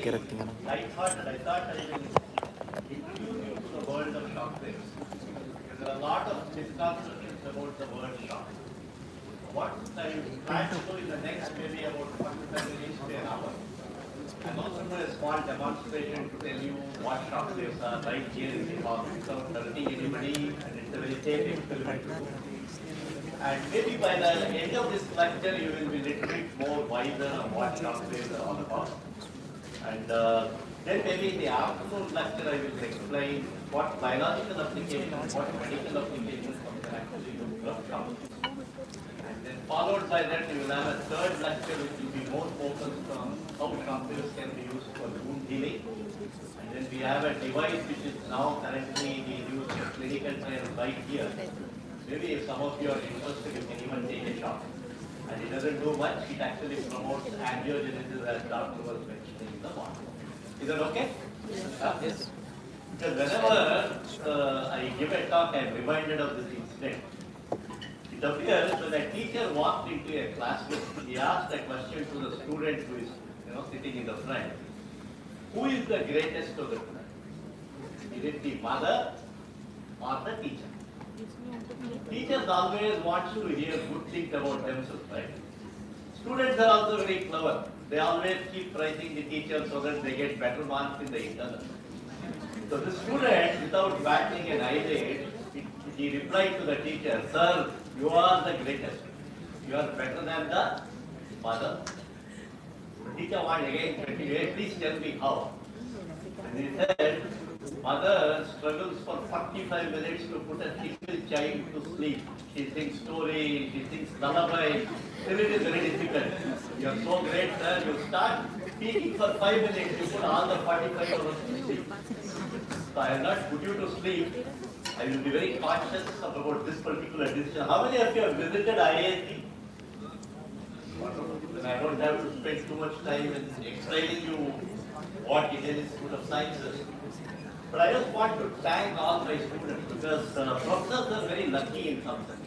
light-hearted. I thought I will introduce you to the world of shockwaves. There are a lot of misconceptions about the word shock. What I will try to do in the next maybe about 45 minutes to an hour. I'm also doing a small demonstration to tell you what shockwaves are right here in the hall without hurting anybody, and it's a very safe experiment to do. And maybe by the end of this lecture, you will be a little bit more wiser on what shockwaves are all about. And then maybe in the afternoon lecture, I will explain what biological applications, what medical applications we can actually do from shockwaves. And then followed by that, we will have a third lecture which will be more focused on how shockwaves can be used for wound healing. And then we have a device which is now currently being used in clinical trials right here. Maybe if some of you are interested, you can even take a shot. And it doesn't do much. It actually promotes angiogenesis, as Dr. was mentioning in the morning. Is that okay? Yes. Because whenever I give a talk, I am reminded of this incident. It appears when a teacher walked into a classroom, he asked a question to the student who is sitting in the front. Who is the greatest of the class? Is it the mother or the teacher? Teachers always want to hear good things about themselves, right? Students are also very clever. They always keep praising the teacher so that they get better marks in the internal. So the student, without batting an eyelid, he replied to the teacher, "Sir, you are the greatest. You are better than the mother." The teacher wanted again to say, "Please tell me how." And he said, "Mother struggles for 45 minutes to put a single child to sleep. She sings stories, she sings lullabies. Still it is very difficult. You are so great, sir. You start speaking for 5 minutes, you put all the 45 hours to sleep. So I will not put you to sleep. I will be very cautious about this particular decision." How many of you have visited IIT? Then I don't have to spend too much time in explaining you what Indian Institute of Sciences. But I just want to thank all my students because professors are very lucky in some sense.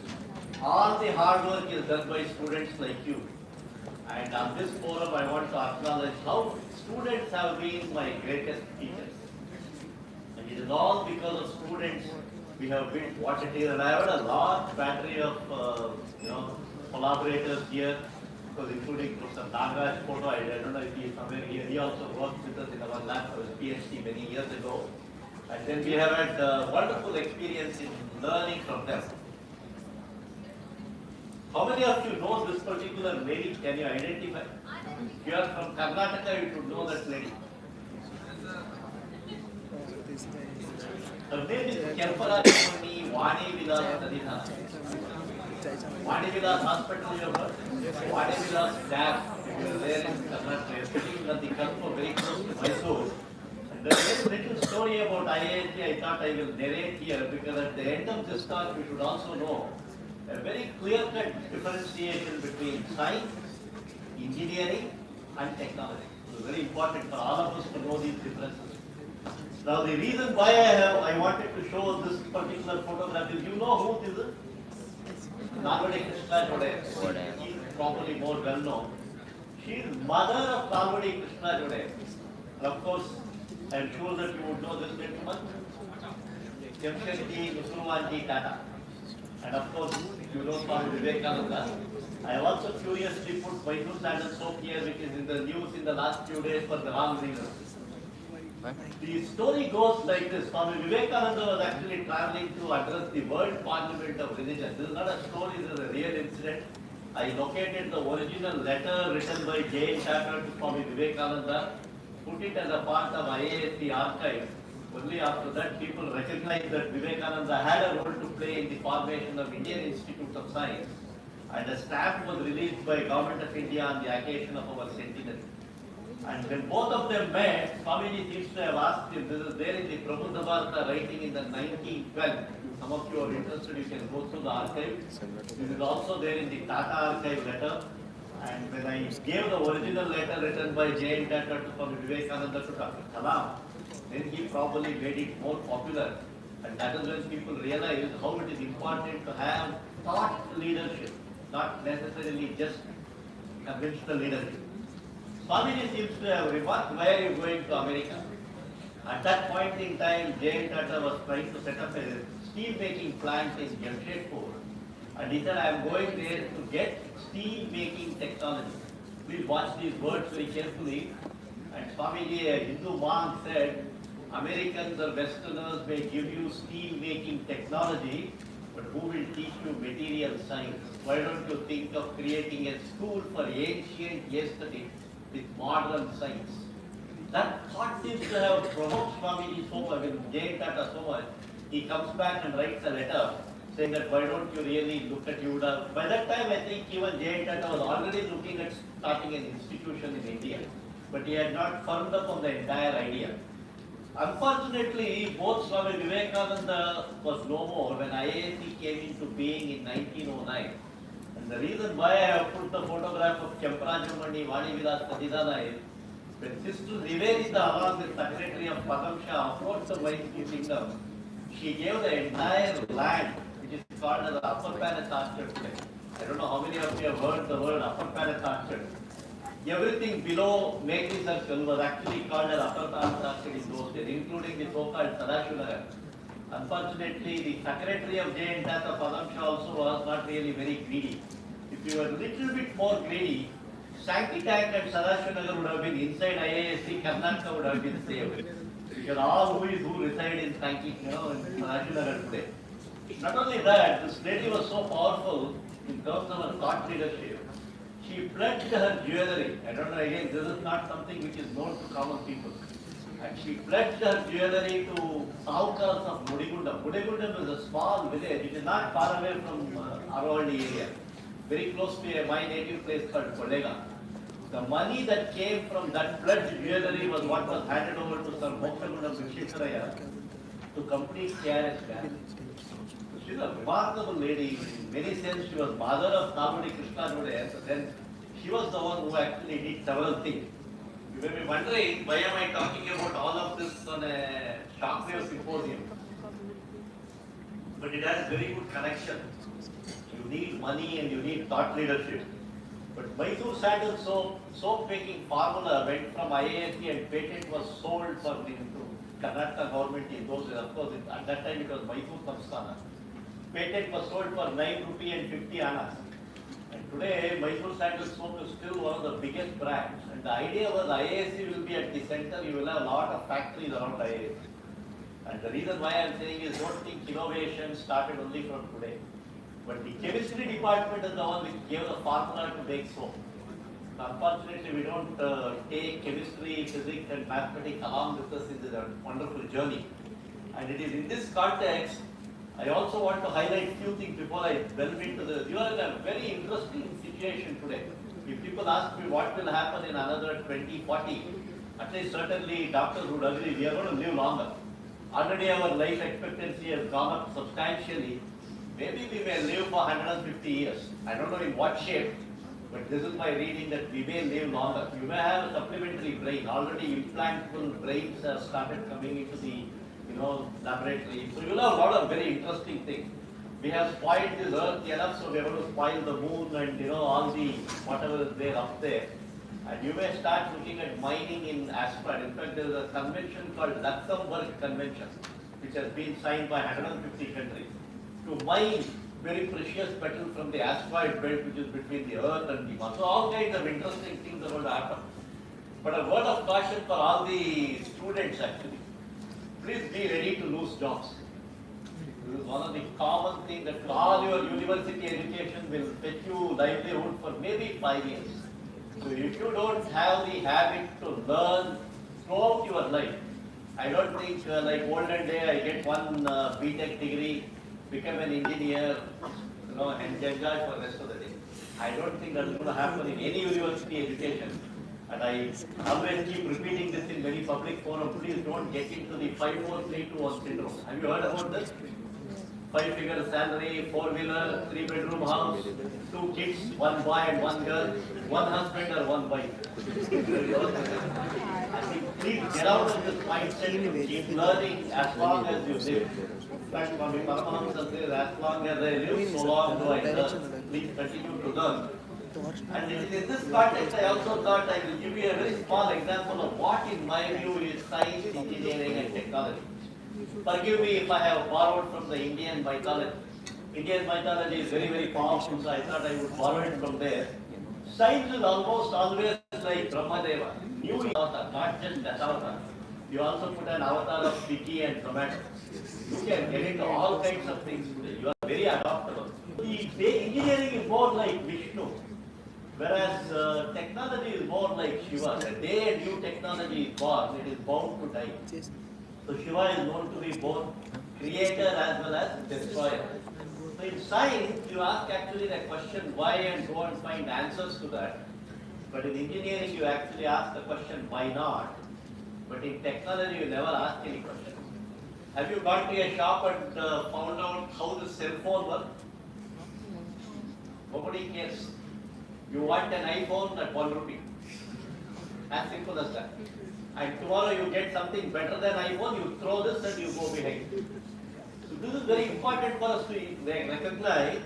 All the hard work is done by students like you. And on this forum, I want to acknowledge how students have been my greatest teachers. And it is all because of students we have built what it is. And I have a large battery of collaborators here, because including Professor Nagaraj Photo. I don't know if he is somewhere here. He also worked with us in our lab for his PhD many years ago. And then we have had wonderful experience in learning from them. How many of you know this particular lady? Can you identify? If you are from Karnataka, you should know that lady. Her name is Kerpara Vani Vilas Tadina. Vani Vilas Hospital, you have heard? Vani Vilas Dam, you are there in Karnataka. You are sitting at the Kalpo, very close to Mysore. There is a little story about IIT I thought I will narrate here, because at the end of this talk we should also know a very clear-cut differentiation between science, engineering and technology. It is very important for all of us to know these differences. Now the reason why I wanted to show this particular photograph is, you know who this is? Nalvadi Krishna Jode. She is probably more well known. She is mother of Nalvadi Krishna Jode. And of course, I am sure that you would know this gentleman, Jamshedji Musulmanji Tata. And of course, you know Swami Vivekananda. I have also curiously put Vaidhu Sandal soap here, which is in the news in the last few days for the wrong reason. The story goes like this. Swami Vivekananda was actually traveling to address the World Parliament of Religion. This is not a story, this is a real incident. I located the original letter written by J. Tata to Swami Vivekananda, put it as a part of IASC archive. Only after that people recognized that Vivekananda had a role to play in the formation of Indian Institute of Science, and a stamp was released by Government of India on the occasion of our centenary. And when both of them met, Swamiji seems to have asked him, this is there in the Prabhupada Bharata writing in the 1912. Some of you are interested, you can go through the archive. This is also there in the Tata archive letter. And when I gave the original letter written by J. Tata to Swami Vivekananda to Dr. Kalam, then he probably made it more popular. And that is when people realized how it is important to have thought leadership, not necessarily just conventional leadership. Swamiji seems to have remarked, why are you going to America? At that point in time, J. Tata was trying to set up a steel making plant in Jamshedpur. And he said, I am going there to get steel making technology. Please watch these words very carefully. And Swamiji, a Hindu monk, said, Americans or Westerners may give you steel making technology, but who will teach you material science? Why don't you think of creating a school for ancient aesthetics with modern science? That thought seems to have provoked Swamiji so much, with J. Tata so much. He comes back and writes a letter saying that why don't you really look at Yuda? By that time, I think even J. Tata was already looking at starting an institution in India, but he had not firmed up on the entire idea. Unfortunately, both Swami Vivekananda was no more when IAC came into being in 1909. And the reason why I have put the photograph of Kemparajamani Vani Vilas Sadidana is when Sister Nivedita, along with Secretary of Padam Shah, approached the Vaishnav kingdom, she gave the entire land, which is called as the Upper Palace Orchard. I don't know how many of you have heard the word Upper Palace Orchard. Everything below Mekri Circle was actually called as Upper Palace Orchard in those days, including the so-called Sadashivanagar. Unfortunately, the Secretary of J. and Tata Padam Shah also was not really very greedy. If you were a little bit more greedy, Sankey Tank and Sadashivanagar would have been inside IASC, Karnataka would have been saved. Because all who reside in Sankey, in Sadashivanagar today. Not only that, this lady was so powerful in terms of her thought leadership. She pledged her jewelry. I don't know, again, this is not something which is known to common people. And she pledged her jewelry to Saukars of Mudigundam. Mudigundam is a small village. It is not far away from Aravalli area. Very close to my native place called Kollega. The money that came from that pledged jewelry was what was handed over to Sir Mokshamundam Visheswaraya to complete KRS Bank. She's a remarkable lady. In many sense, she was mother of Nagudi Krishna today. So then she was the one who actually did several things. You may be wondering, why am I talking about all of this on a Shockwave Symposium? But it has very good connection. You need money and you need thought leadership. But Mysore Sandal soap making formula went from IASC and patent was sold for the Karnataka government in those days. Of course, at that time it was Mysore Samsthana. Patent was sold for 9 rupee and 50 annas. And today, Mysore Sandal soap is still one of the biggest brands. And the idea was IASC will be at the center. You will have a lot of factories around IASC. And the reason why I am saying is don't think innovation started only from today. But the chemistry department is the one which gave the formula to make soap. Unfortunately, we don't take chemistry, physics and mathematics along with us in this wonderful journey. And it is in this context, I also want to highlight a few things before I delve into this. You are in a very interesting situation today. If people ask me what will happen in another 20, 40, at least certainly doctors would agree we are going to live longer. Already our life expectancy has gone up substantially. Maybe we may live for 150 years. I don't know in what shape, but this is my reading that we may live longer. You may have a supplementary brain. Already implantable brains have started coming into the laboratory. So you'll have a lot of very interesting things. We have spoiled this earth enough, so we are going to spoil the moon and all the whatever is there up there. And you may start looking at mining in asteroid. In fact, there is a convention called Luxembourg Convention, which has been signed by 150 countries to mine very precious metal from the asteroid belt, which is between the Earth and the Mars. So all kinds of interesting things are going to happen. But a word of caution for all the students actually. Please be ready to lose jobs. This is one of the common things that all your university education will fetch you livelihood for maybe 5 years. So if you don't have the habit to learn throughout your life, I don't think like olden day I get one BTech degree, become an engineer, and enjoy for the rest of the day. I don't think that's going to happen in any university education. And I always keep repeating this in many public forums. Please don't get into the 5-4-3-2-1 syndrome. Have you heard about this? 5-figure salary, 4-wheeler, 3-bedroom house, 2 kids, 1 boy and 1 girl, 1 husband or 1 wife. I think please get out of this mindset to keep learning as long as you live. In fact, Swami Paramahamsa says, as long as I live, so long do I learn. Please continue to learn. And in this context, I also thought I will give you a very small example of what, in my view, is science, engineering, and technology. Forgive me if I have borrowed from the Indian mythology. Indian mythology is very, very powerful, so I thought I would borrow it from there. Science is almost always like Brahmadeva. New avatar, not just that avatar. You also put an avatar of picky and tomato. You can get into all kinds of things. You are very adaptable. The engineering is more like Vishnu, whereas technology is more like Shiva. The day a new technology is born, it is bound to die. So Shiva is known to be both creator as well as destroyer. So in science, you ask actually the question why and go and find answers to that. But in engineering, you actually ask the question why not. But in technology, you never ask any question. Have you gone to a shop and found out how the cell phone works? Nobody cares. You want an iPhone at 1 rupee. As simple as that. And tomorrow you get something better than iPhone, you throw this and you go behind. So this is very important for us to recognize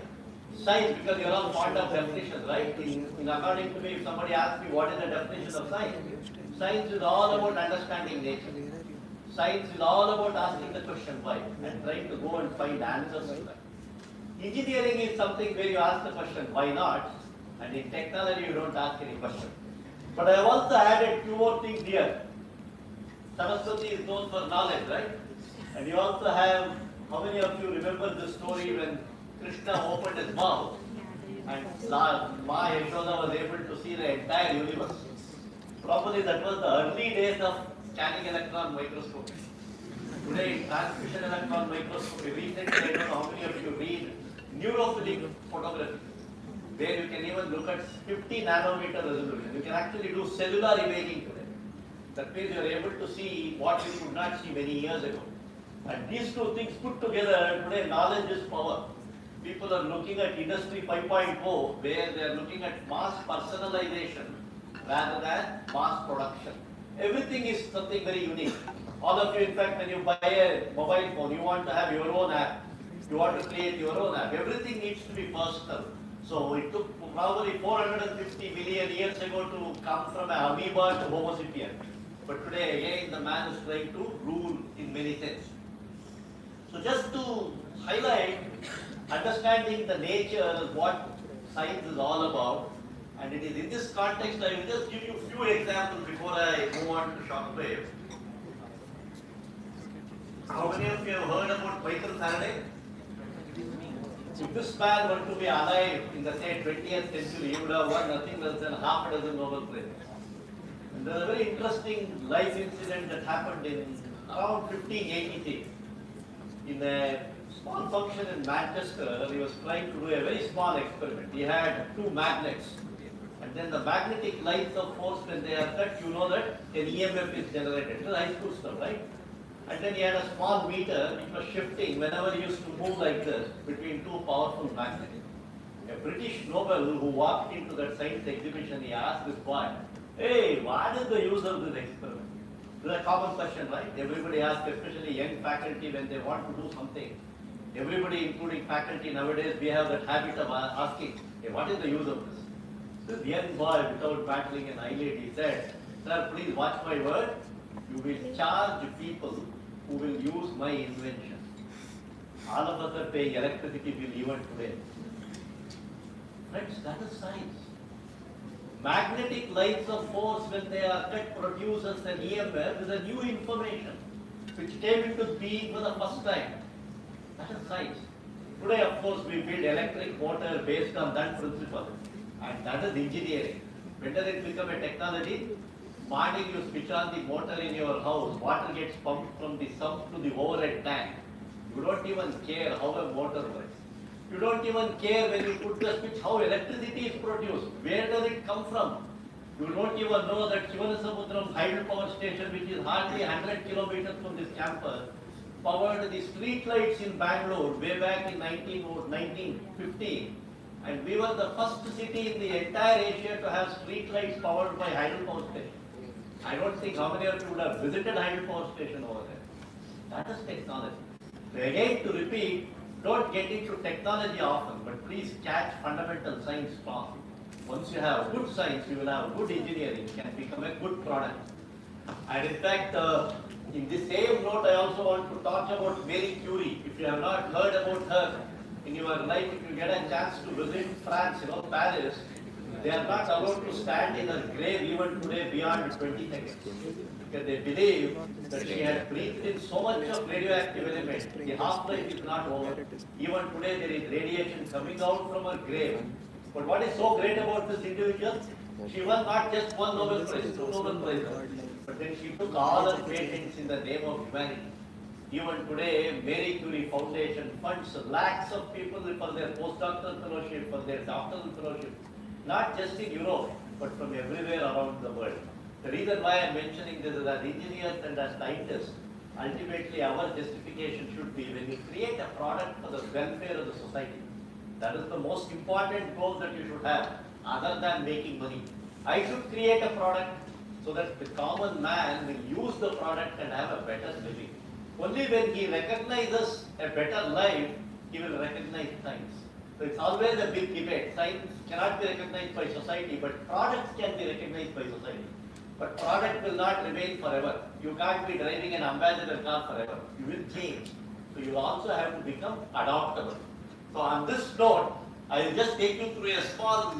science, because you are all fond of definitions, right? In according to me, if somebody asks me what is the definition of science, science is all about understanding nature. Science is all about asking the question why and trying to go and find answers to that. Engineering is something where you ask the question why not, and in technology you don't ask any question. But I have also added two more things here. Saraswati is known for knowledge, right? And you also have, how many of you remember the story when Krishna opened his mouth and Ma Yashoda was able to see the entire universe? Probably that was the early days of scanning electron microscopy. Today, transmission electron microscopy, recently, I don't know how many of you read neurophilic photography, where you can even look at 50 nanometer resolution. You can actually do cellular imaging today. That means you are able to see what you could not see many years ago. And these two things put together, today knowledge is power. People are looking at Industry 5.0, where they are looking at mass personalization rather than mass production. Everything is something very unique. All of you, in fact, when you buy a mobile phone, you want to have your own app. You want to create your own app. Everything needs to be personal. So it took probably 450 million years ago to come from an amoeba to Homo sapien. But today, again, the man is trying to rule in many sense. So just to highlight, understanding the nature is what science is all about. And it is in this context, I will just give you a few examples before I move on to shockwave. How many of you have heard about Michael Faraday? If this man were to be alive in the say 20th century, he would have won nothing less than half a dozen Nobel Prizes. And there is a very interesting life incident that happened in around 1583. In a small function in Manchester, he was trying to do a very small experiment. He had two magnets. And then the magnetic lines of force, when they are cut, you know that an EMF is generated. It's high school stuff, right? And then he had a small meter which was shifting whenever he used to move like this between two powerful magnets. A British Nobel who walked into that science exhibition, he asked this boy, hey, what is the use of this experiment? This is a common question, right? Everybody asks, especially young faculty, when they want to do something. Everybody, including faculty nowadays, we have that habit of asking, hey, what is the use of this? This young boy, without battling an eyelid, he said, sir, please watch my word. You will charge people who will use my invention. All of us are paying electricity bill even today. Friends, that is science. Magnetic lines of force, when they are cut, produces an EMF with a new information which came into being for the first time. That is science. Today, of course, we build electric motor based on that principle. And that is engineering. When does it become a technology? Morning you switch on the motor in your house, water gets pumped from the sump to the overhead tank. You don't even care how a motor works. You don't even care when you put the switch how electricity is produced. Where does it come from? You don't even know that Shivanasamudram hydropower station, which is hardly 100 kilometers from this campus, powered the street lights in Bangalore way back in 1915. And we were the first city in the entire Asia to have street lights powered by hydropower station. I don't think how many of you would have visited hydropower station over there. That is technology. So again, to repeat, don't get into technology often, but please catch fundamental science strong. Once you have good science, you will have good engineering, can become a good product. And in fact, in the same note, I also want to talk about Marie Curie. If you have not heard about her in your life, if you get a chance to visit France, Paris, they are not allowed to stand in her grave even today beyond 20 seconds. Because they believe that she had breathed in so much of radioactive element, the half-life is not over. Even today there is radiation coming out from her grave. But what is so great about this individual? She won not just one Nobel Prize, two Nobel Prizes. But then she took all her patents in the name of humanity. Even today, Marie Curie Foundation funds lakhs of people for their postdoctoral fellowship, for their doctoral fellowship, not just in Europe, but from everywhere around the world. The reason why I am mentioning this is that engineers and as scientists, ultimately our justification should be when you create a product for the welfare of the society. That is the most important goal that you should have, other than making money. I should create a product so that the common man will use the product and have a better living. Only when he recognizes a better life, he will recognize science. So it's always a big debate. Science cannot be recognized by society, but products can be recognized by society. But product will not remain forever. You can't be driving an ambassador car forever. You will change. So you also have to become adaptable. So on this note, I will just take you through a small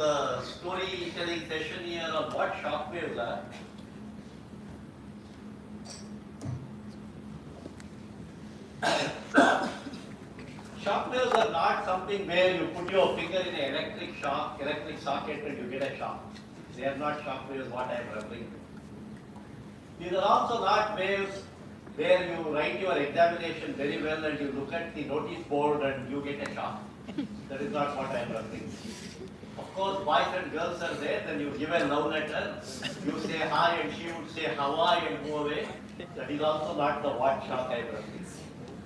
storytelling session here on what shock waves are. Shock waves are not something where you put your finger in an electric socket and you get a shock. They are not shock waves what I am referring to. These are also not waves where you write your examination very well and you look at the notice board and you get a shock. That is not what I am referring to. Of course, boys and girls are there, then you give a love letter, you say hi and she would say Hawaii and go away. That is also not the what shock I am referring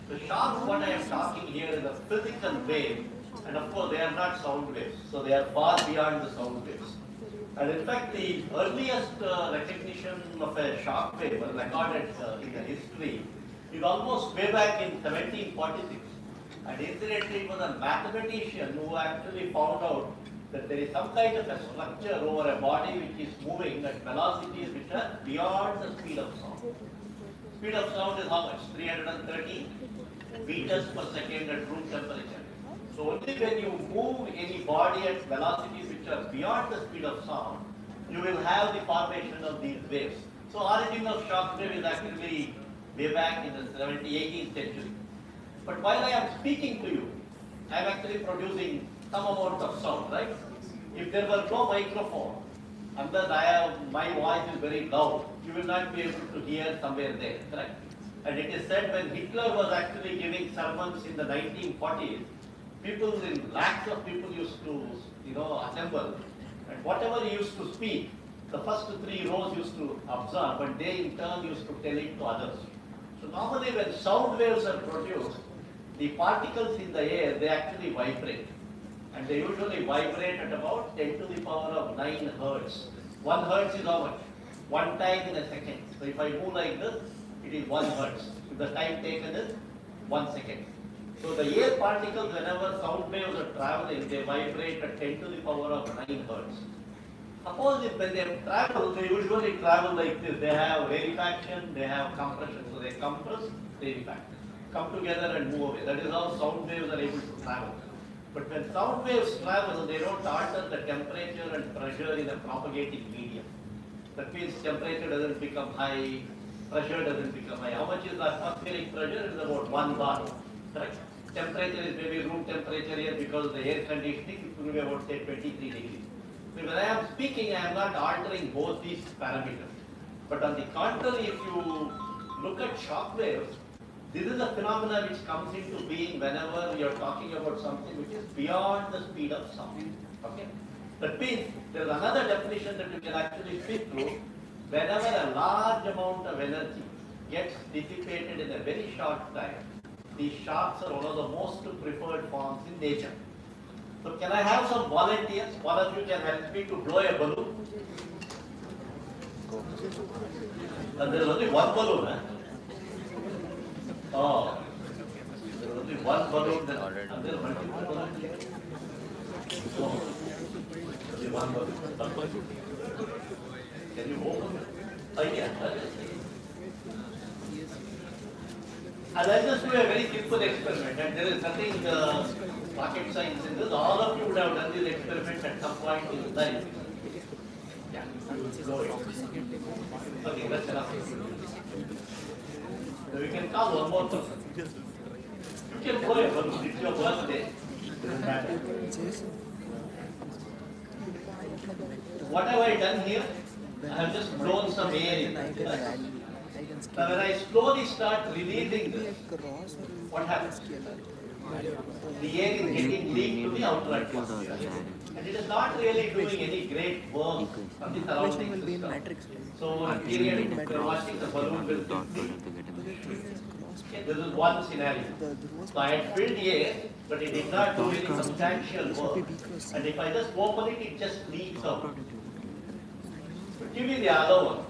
to. The shock, what I am talking here is a physical wave, and of course they are not sound waves, so they are far beyond the sound waves. And in fact, the earliest recognition of a shock wave recorded in the history is almost way back in 1746. And incidentally, it was a mathematician who actually found out that there is some kind of a structure over a body which is moving at velocities which are beyond the speed of sound. Speed of sound is how much? 330 meters per second at room temperature. So only when you move any body at velocities which are beyond the speed of sound, you will have the formation of these waves. So origin of shock wave is actually way back in the 18th century. But while I am speaking to you, I am actually producing some amount of sound, right? If there were no microphone, unless my voice is very loud, you will not be able to hear somewhere there, correct? And it is said when Hitler was actually giving sermons in the 1940s, people in lakhs of people used to, assemble, and whatever he used to speak, the first 3 rows used to observe, but they in turn used to tell it to others. So normally when sound waves are produced, the particles in the air, they actually vibrate. And they usually vibrate at about 10 to the power of 9 hertz. 1 hertz is how much? 1 time in a second. So if I move like this, it is 1 hertz. If the time taken is 1 second. So the air particles, whenever sound waves are traveling, they vibrate at 10 to the power of 9 hertz. Suppose if when they travel, they usually travel like this. They have rarefaction, they have compression. So they compress, rarefact. Come together and move away. That is how sound waves are able to travel. But when sound waves travel, they don't alter the temperature and pressure in a propagating medium. That means temperature doesn't become high, pressure doesn't become high. How much is the atmospheric pressure? It is about 1 bar. Correct? Temperature is maybe room temperature here because the air conditioning it will be about say 23 degrees. So when I am speaking, I am not altering both these parameters. But on the contrary, if you look at shock waves, this is a phenomenon which comes into being whenever you are talking about something which is beyond the speed of sound. Okay? That means there is another definition that you can actually fit through. Whenever a large amount of energy gets dissipated in a very short time, these shocks are one of the most preferred forms in nature. So can I have some volunteers? One of you can help me to blow a balloon. And there is only one balloon, eh? Oh, there is only one balloon, and there are multiple balloons. Oh. Only one more. Can you open it? Oh, yeah. And I'll just do a very simple experiment, and there is nothing rocket science in this. All of you would have done this experiment at some point in life. Yeah. Go ahead. Okay, that's enough. So we can call one more person. You can go ahead, but it's your birthday. Doesn't matter. What have I done here? I have just blown some air in. Now when I slowly start releasing this, what happens? The air is getting leaked to the outer atmosphere. And it is not really doing any great work on the surrounding system. So in a period, if you are watching the balloon will fill. Okay, this is one scenario. So I had filled air, but it did not do any substantial work. And if I just open it, it just leaks out. But give me the other one.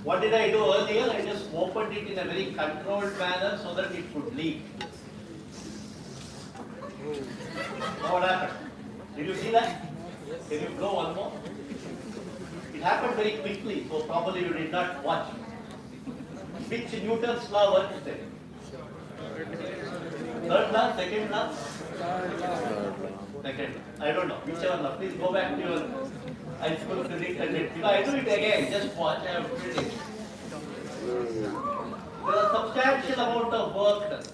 What did I do earlier? I just opened it in a very controlled manner so that it could leak. Now what happened? Did you see that? Can you blow one more? It happened very quickly, so probably you did not watch. Which Newton's law works there? Third law, second law? Second. I don't know. Whichever law. Please go back to your high school physics and if I do it again, just watch. I have filled it. There was a substantial amount of work done.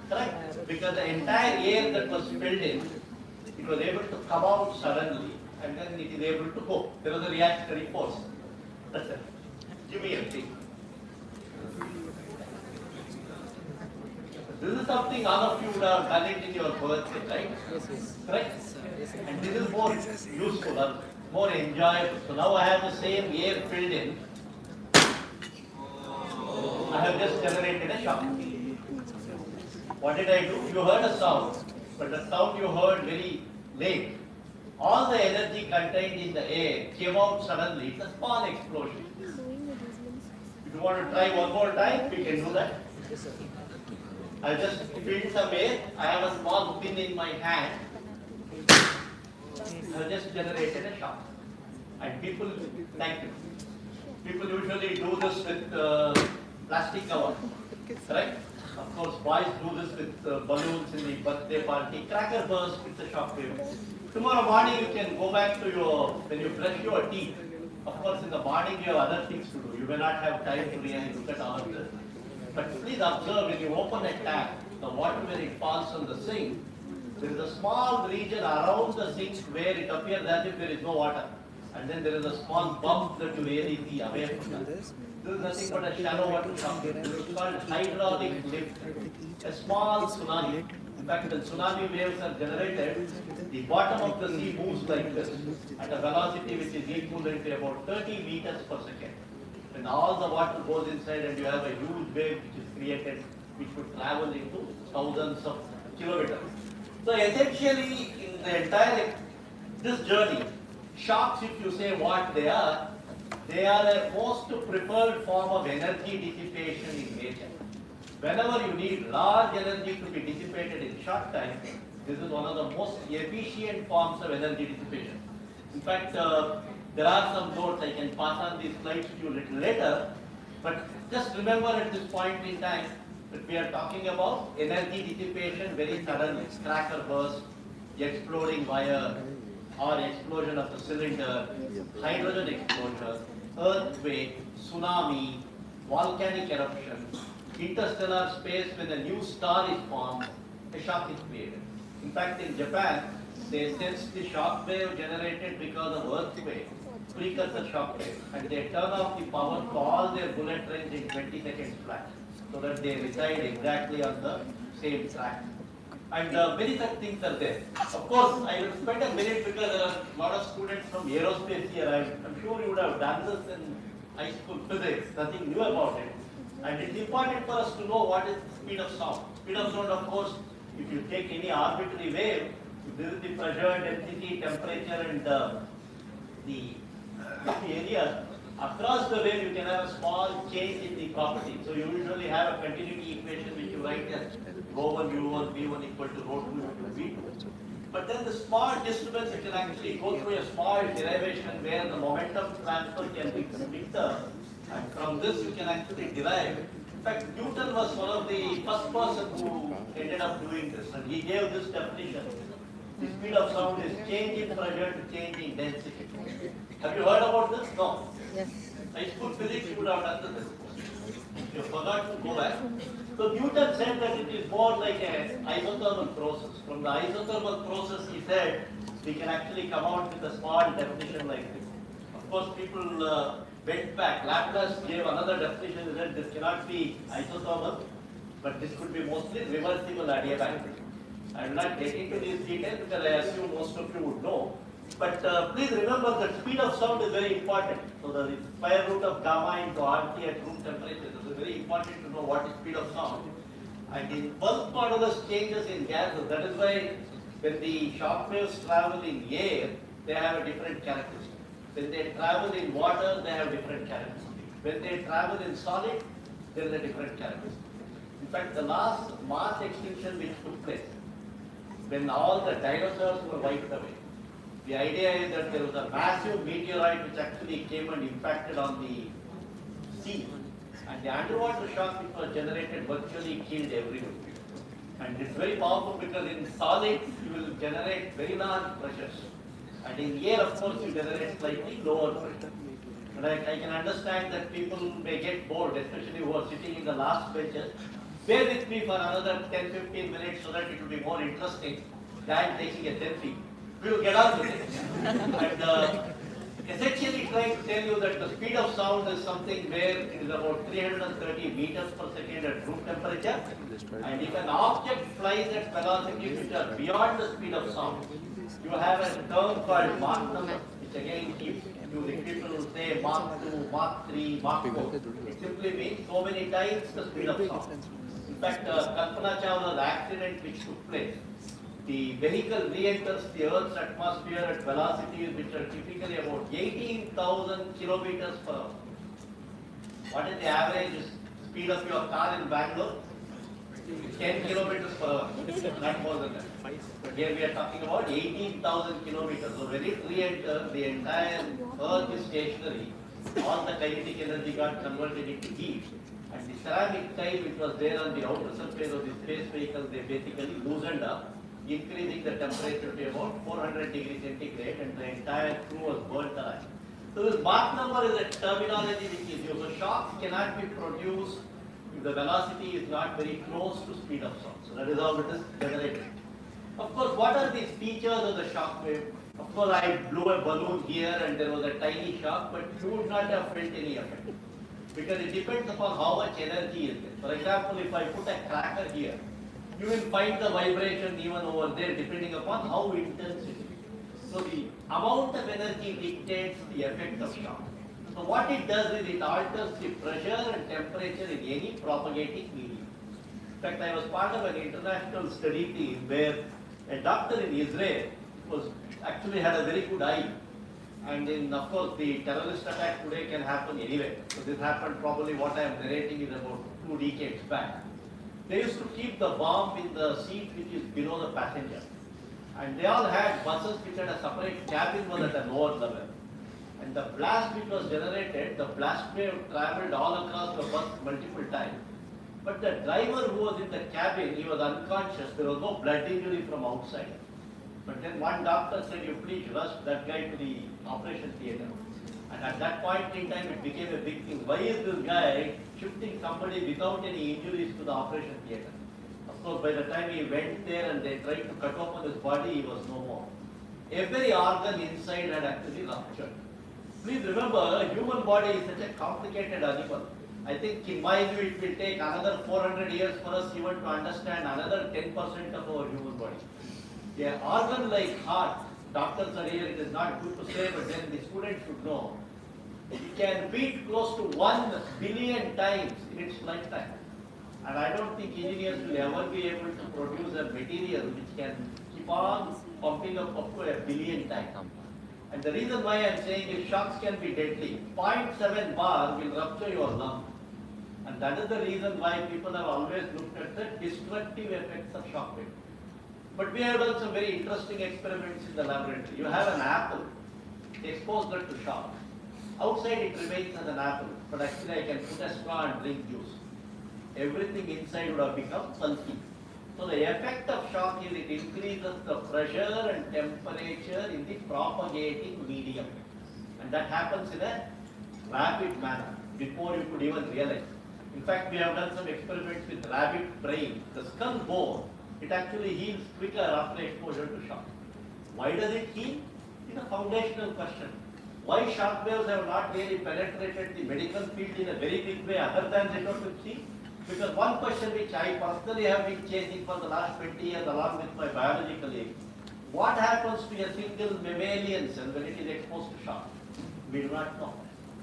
Correct? Because the entire air that was filled in, it was able to come out suddenly and then it is able to go. There was a reactionary force. That's it. Give me a thing. This is something all of you would have done it in your birthday, right? Yes. Correct? And this is more useful, more enjoyable. So now I have the same air filled in. I have just generated a shock. What did I do? You heard a sound, but the sound you heard very late. All the energy contained in the air came out suddenly. It's a small explosion. If you want to try one more time, we can do that. I'll just fill some air. I have a small pin in my hand. I've just generated a shock. And people, thank you. People usually do this with plastic cover, correct? Of course, boys do this with balloons in the birthday party. Cracker burst, it's a shock wave. Tomorrow morning you can go back to when you brush your teeth. Of course, in the morning you have other things to do. You may not have time to really look at all of this. But please observe, when you open a tap, the water when it falls on the sink, there is a small region around the sink where it appears as if there is no water. And then there is a small bump that you really see away from that. This is nothing but a shallow water shock. This is called hydraulic lift. A small tsunami. In fact, when tsunami waves are generated, the bottom of the sea moves like this at a velocity which is equivalent to about 30 meters per second. When all the water goes inside and you have a huge wave which is created, which could travel into thousands of kilometers. So essentially, in the entire this journey, shocks, if you say what they are a most preferred form of energy dissipation in nature. Whenever you need large energy to be dissipated in short time, this is one of the most efficient forms of energy dissipation. In fact, there are some notes, I can pass on these slides to you a little later, but just remember at this point in time that we are talking about energy dissipation very suddenly, cracker burst, exploding wire, or explosion of the cylinder, hydrogen explosion, earthquake, tsunami, volcanic eruption, interstellar space when a new star is formed, a shock is created. In fact, in Japan, they sense the shock wave generated because of earthquake, precursor shock wave, and they turn off the power to all their bullet trains in 20 seconds flat, so that they reside exactly on the same track. And many such things are there. Of course, I will spend a minute because there are a lot of students from aerospace here. I'm sure you would have done this in high school physics, nothing new about it. And it's important for us to know what is the speed of sound. Speed of sound, of course, if you take any arbitrary wave, this is the pressure, density, temperature, and the area. Across the wave, you can have a small change in the property. So you usually have a continuity equation which you write as rho1 u1 v1 equal to rho2 u2 v2. But then the small disturbance, it can actually go through a small derivation where the momentum transfer can be picked up, and from this you can actually derive. In fact, Newton was one of the first person who ended up doing this, and he gave this definition. The speed of sound is change in pressure to change in density. Have you heard about this? No. Yes. High school physics, you would have done this. You forgot to go back. So Newton said that it is more like an isothermal process. From the isothermal process, he said, we can actually come out with a small definition like this. Of course, people went back. Laplace gave another definition. He said this cannot be isothermal, but this could be mostly reversible adiabatic. I will not get into these details because I assume most of you would know. But please remember that speed of sound is very important. So the square root of gamma into RT at room temperature is very important to know what is speed of sound. And in bulk modulus changes in gases, that is why when the shock waves travel in air, they have a different characteristic. When they travel in water, they have different characteristics. When they travel in solid, there is a different characteristic. In fact, the last mass extinction which took place, when all the dinosaurs were wiped away, the idea is that there was a massive meteorite which actually came and impacted on the sea. And the underwater shock which was generated virtually killed everyone. And it's very powerful because in solids you will generate very large pressures. And in air, of course, you generate slightly lower pressure. But I can understand that people may get bored, especially who are sitting in the last benches. Bear with me for another 10-15 minutes so that it will be more interesting than taking a selfie. We will get on with it. And essentially trying to tell you that the speed of sound is something where it is about 330 meters per second at room temperature. And if an object flies at velocities which are beyond the speed of sound, you have a term called Mach number, which again keeps using. People will say Mach 2, Mach 3, Mach 4. It simply means so many times the speed of sound. In fact, Kalpana Chawla's accident which took place, the vehicle re-enters the Earth's atmosphere at velocities which are typically about 18,000 kilometers per hour. What is the average speed of your car in Bangalore? 10 kilometers per hour, not more than that. But here we are talking about 18,000 kilometers. So when it re-enters, the entire Earth is stationary. All the kinetic energy got converted into heat. And the ceramic tile which was there on the outer surface of the space vehicle, they basically loosened up, increasing the temperature to about 400 degrees centigrade, and the entire crew was burnt alive. So this Mach number is a terminology which is used. So shocks cannot be produced if the velocity is not very close to speed of sound. So that is how it is generated. Of course, what are these features of the shock wave? Of course, I blew a balloon here and there was a tiny shock, but you would not have felt any effect. Because it depends upon how much energy is there. For example, if I put a cracker here, you will find the vibration even over there depending upon how intense it is. So the amount of energy dictates the effect of shock. So what it does is it alters the pressure and temperature in any propagating medium. In fact, I was part of an international study team where a doctor in Israel actually had a very good eye. And then, of course, the terrorist attack today can happen anywhere. So this happened probably what I am narrating is about 2 decades back. They used to keep the bomb in the seat which is below the passenger. And they all had buses which had a separate cabin was at a lower level. And the blast which was generated, the blast wave traveled all across the bus multiple times. But the driver who was in the cabin, he was unconscious. There was no blood injury from outside. But then one doctor said, you please rush that guy to the operation theatre. And at that point in time, it became a big thing. Why is this guy shifting somebody without any injuries to the operation theatre? Of course, by the time he went there and they tried to cut open his body, he was no more. Every organ inside had actually ruptured. Please remember, a human body is such a complicated animal. I think in my view, it will take another 400 years for us even to understand another 10% of our human body. Yeah, organ like heart, doctors are here, it is not good to say, but then the students should know. It can beat close to 1 billion times in its lifetime. And I don't think engineers will ever be able to produce a material which can keep on pumping up to 1 billion times. And the reason why I am saying is shocks can be deadly. 0.7 bar will rupture your lung. And that is the reason why people have always looked at the destructive effects of shock wave. But we have done some very interesting experiments in the laboratory. You have an apple, expose that to shock. Outside it remains as an apple, but actually I can put a straw and drink juice. Everything inside would have become pulpy. So the effect of shock is it increases the pressure and temperature in the propagating medium. And that happens in a rapid manner before you could even realize. In fact, we have done some experiments with rabbit brain. The skull bone, it actually heals quicker after exposure to shock. Why does it heal? It's a foundational question. Why shock waves have not really penetrated the medical field in a very big way other than lithotripsy? Because one question which I personally have been chasing for the last 20 years along with my biology colleagues, what happens to a single mammalian cell when it is exposed to shock? We do not know.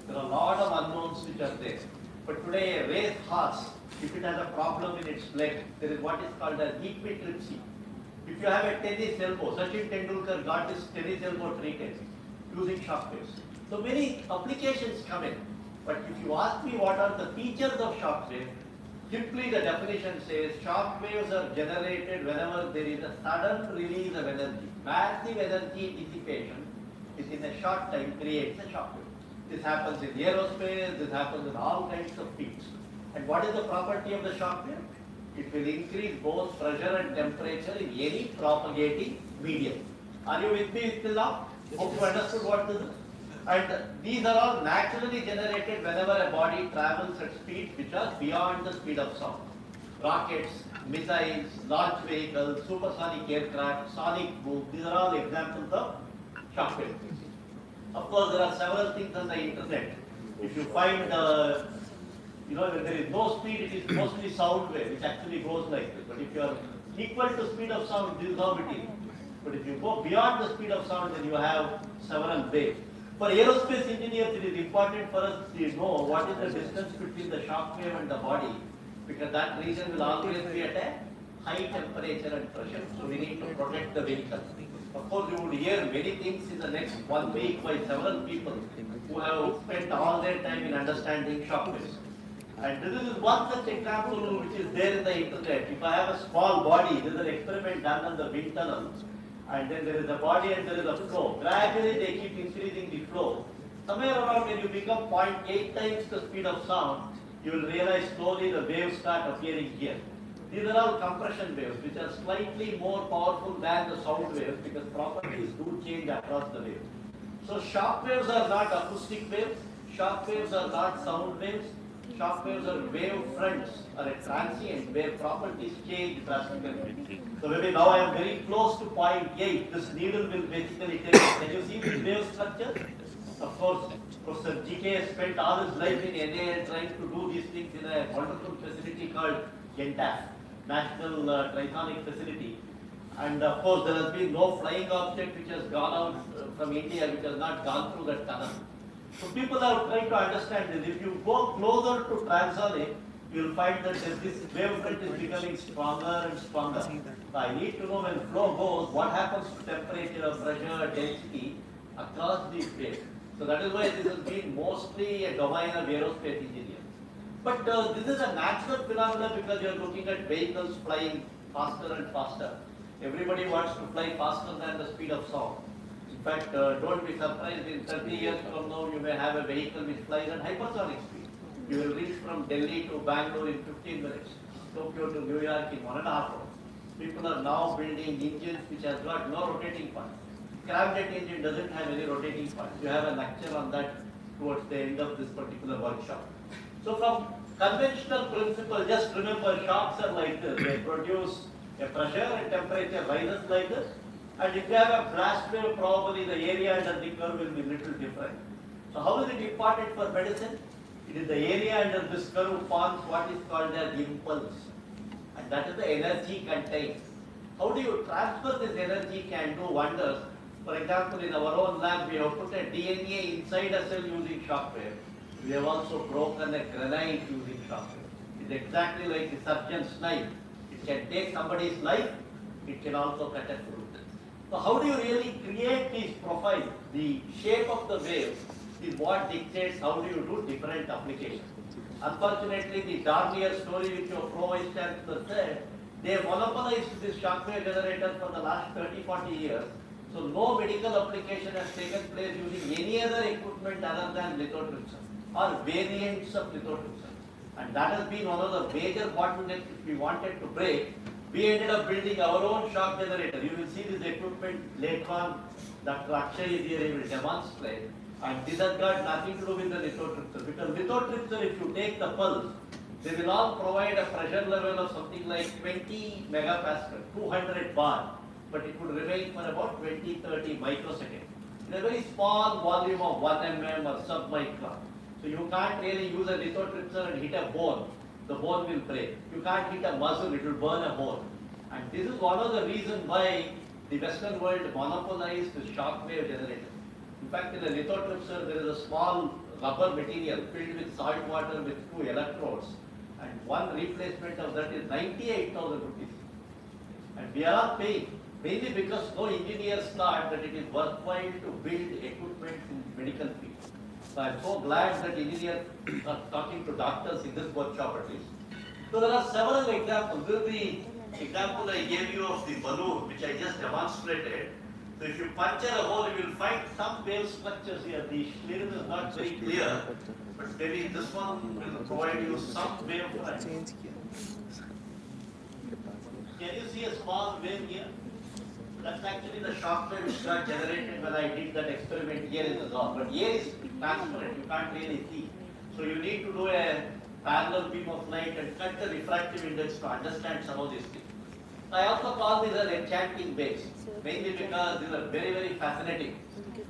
There are a lot of unknowns which are there. But today a race horse, if it has a problem in its leg, there is what is called as equitripsy. If you have a tennis elbow, Sachin Tendulkar got his tennis elbow treated using shock waves. So many applications come in. But if you ask me what are the features of shock wave, simply the definition says shock waves are generated whenever there is a sudden release of energy. Massive energy dissipation within a short time creates a shock wave. This happens in aerospace, this happens in all kinds of fields. And what is the property of the shock wave? It will increase both pressure and temperature in any propagating medium. Are you with me till now? Hope you understood what this is. And these are all naturally generated whenever a body travels at speeds which are beyond the speed of sound. Rockets, missiles, launch vehicles, supersonic aircraft, sonic boom, these are all examples of shock waves. Of course, there are several things on the internet. If you find, when there is no speed, it is mostly sound wave, which actually goes like this. But if you are equal to speed of sound, this is how it is. But if you go beyond the speed of sound, then you have several waves. For aerospace engineers, it is important for us to know what is the distance between the shock wave and the body, because that region will always be at a high temperature and pressure. So we need to protect the vehicle. Of course, you would hear many things in the next 1 week by several people who have spent all their time in understanding shock waves. And this is one such example which is there in the internet. If I have a small body, there is an experiment done on the wind tunnel, and then there is a body and there is a flow. Gradually they keep increasing the flow. Somewhere around when you become 0.8 times the speed of sound, you will realize slowly the waves start appearing here. These are all compression waves which are slightly more powerful than the sound waves because properties do change across the wave. So shock waves are not acoustic waves, shock waves are not sound waves, shock waves are wave fronts or a transient where properties change drastically. So maybe now I am very close to 0.8, this needle will basically take it. Can you see this wave structure? Of course, Professor GK has spent all his life in NA trying to do these things in a wonderful facility called NTAF, National Tritonic Facility. And of course, there has been no flying object which has gone out from India which has not gone through that tunnel. So people are trying to understand this. If you go closer to transonic, you will find that this wavefront is becoming stronger and stronger. So I need to know when flow goes, what happens to temperature, pressure, density across these waves. So that is why this has been mostly a domain of aerospace engineers. But this is a natural phenomenon because you are looking at vehicles flying faster and faster. Everybody wants to fly faster than the speed of sound. In fact, don't be surprised, in 30 years from now you may have a vehicle which flies at hypersonic speed. You will reach from Delhi to Bangalore in 15 minutes, Tokyo to New York in 1.5 hours. People are now building engines which has got no rotating parts. Scramjet engine doesn't have any rotating parts. You have a lecture on that towards the end of this particular workshop. So from conventional principle, just remember shocks are like this. They produce a pressure and temperature rises like this. And if you have a blast wave, probably the area under the curve will be little different. So how is it important for medicine? It is the area under this curve forms what is called as impulse. And that is the energy contained. How do you transfer this energy can do wonders. For example, in our own lab, we have put a DNA inside a cell using shock wave. We have also broken a granite using shock wave. It's exactly like the surgeon's knife. It can take somebody's life, it can also cut a fruit. So how do you really create these profiles? The shape of the wave is what dictates how do you do different applications. Unfortunately, the Darnier story which your pro vice chancellor said They have monopolized this shockwave generator for the last 30-40 years. So no medical application has taken place using any other equipment other than lithotripsy or variants of lithotripsy. And that has been one of the major bottlenecks we wanted to break. We ended up building our own shock generator. You will see this equipment later on. Dr. Akshay is here, he will demonstrate. And this has got nothing to do with the lithotripsy. Because lithotripsy, if you take the pulse, they will all provide a pressure level of something like 20 megapascal, 200 bar. But it would remain for about 20-30 microseconds. In a very small volume of 1 mm or sub-micron. So you can't really use a lithotripsy and hit a bone. The bone will break. You can't hit a muscle, it will burn a hole. And this is one of the reasons why the Western world monopolized the shockwave generator. In fact, in a lithotripsy, there is a small rubber material filled with salt water with 2 electrodes. And one replacement of that is 98,000 rupees. And we are paying, mainly because no engineers thought that it is worthwhile to build equipment in medical field. So I am so glad that engineers are talking to doctors in this workshop at least. So there are several examples. This is the example I gave you of the balloon, which I just demonstrated. So if you puncture a hole, you will find some wave structures here. The schlieren is not very clear, but maybe this one will provide you some wave front. Can you see a small wave here? That's actually the shock wave which got generated when I did that experiment here in the zone. But here is transparent, you can't really see. So you need to do a parallel beam of light and cut the refractive index to understand some of these things. I also call these as enchanting waves, mainly because these are very, very fascinating.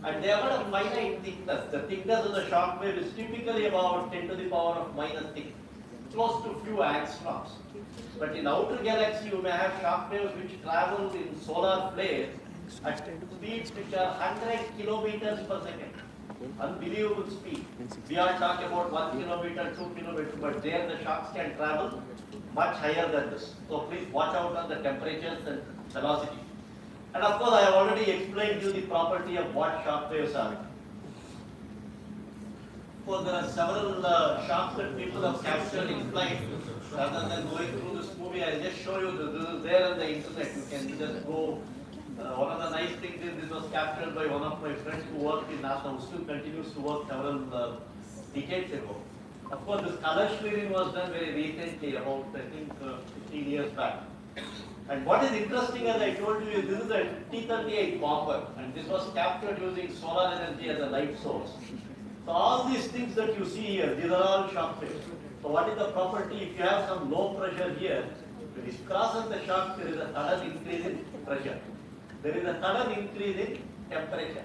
And they have got a finite thickness. The thickness of the shock wave is typically about 10 to the power of -6, close to few angstroms. But in outer galaxy, you may have shock waves which travel in solar flares at speeds which are 100 kilometers per second. Unbelievable speed. We are talking about 1 kilometer, 2 kilometers, but there the shocks can travel much higher than this. So please watch out on the temperatures and velocity. And of course, I have already explained to you the property of what shock waves are. Well, there are several shocks that people have captured in flight. Rather than going through this movie, I'll just show you this is there on the internet. You can just go. One of the nice things is this was captured by one of my friends who worked in NASA, who still continues to work several decades ago. Of course, this color shading was done very recently, about I think 15 years back. And what is interesting, as I told you, is this is a T-38 bomber, and this was captured using solar energy as a light source. So all these things that you see here, these are all shock waves. So what is the property? If you have some low pressure here, when it crosses the shock, there is a sudden increase in pressure. There is a sudden increase in temperature.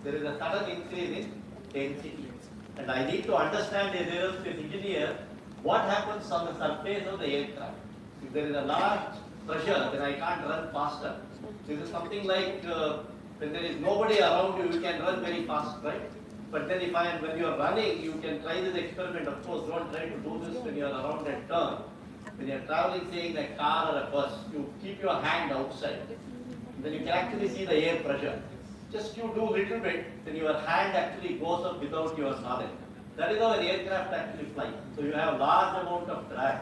There is a sudden increase in density. And I need to understand as an aerospace engineer what happens on the surface of the aircraft. If there is a large pressure, then I can't run faster. This is something like when there is nobody around you, you can run very fast, right? But then when you are running, you can try this experiment. Of course, don't try to do this when you are around a turn. When you are traveling, say in a car or a bus, you keep your hand outside. Then you can actually see the air pressure. Just you do little bit, then your hand actually goes up without your knowledge. That is how an aircraft actually flies. So you have large amount of drag.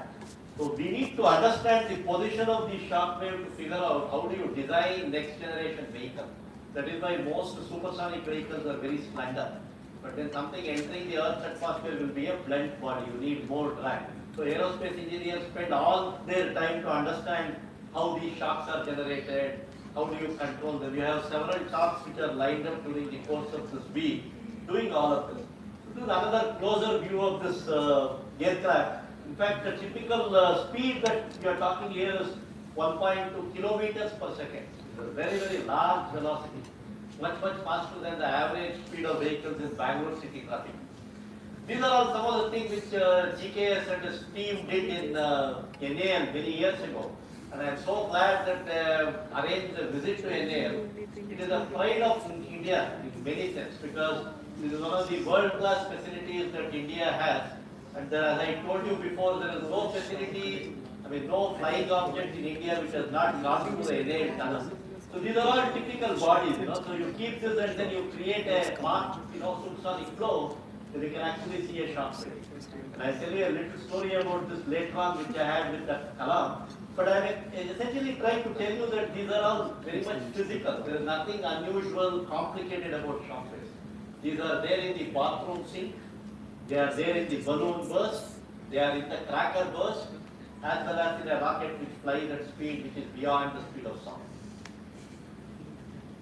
So we need to understand the position of the shock wave to figure out how do you design next generation vehicle. That is why most supersonic vehicles are very slender. But then something entering the Earth's atmosphere will be a blunt body. You need more drag. So aerospace engineers spend all their time to understand how these shocks are generated, how do you control them. You have several talks which are lined up during the course of this week, doing all of this. This is another closer view of this aircraft. In fact, the typical speed that we are talking here is 1.2 kilometers per second. It's a very, very large velocity. Much faster than the average speed of vehicles in Bangalore city traffic. These are all some of the things which GKS and his team did in NAL many years ago. And I am so glad that they arranged a visit to NAL. It is a pride of India in many sense because this is one of the world-class facilities that India has. And as I told you before, there is no facility, no flying object in India which has not gone through the NAL tunnel. So these are all typical bodies, So you keep this and then you create a marked, supersonic flow. then you can actually see a shock wave. And I'll tell you a little story about this later on which I had with that alarm. But I am essentially trying to tell you that these are all very much physical. There is nothing unusual, complicated about shock waves. These are there in the bathroom sink, they are there in the balloon burst, they are in the cracker burst, as well as in a rocket which flies at speed which is beyond the speed of sound.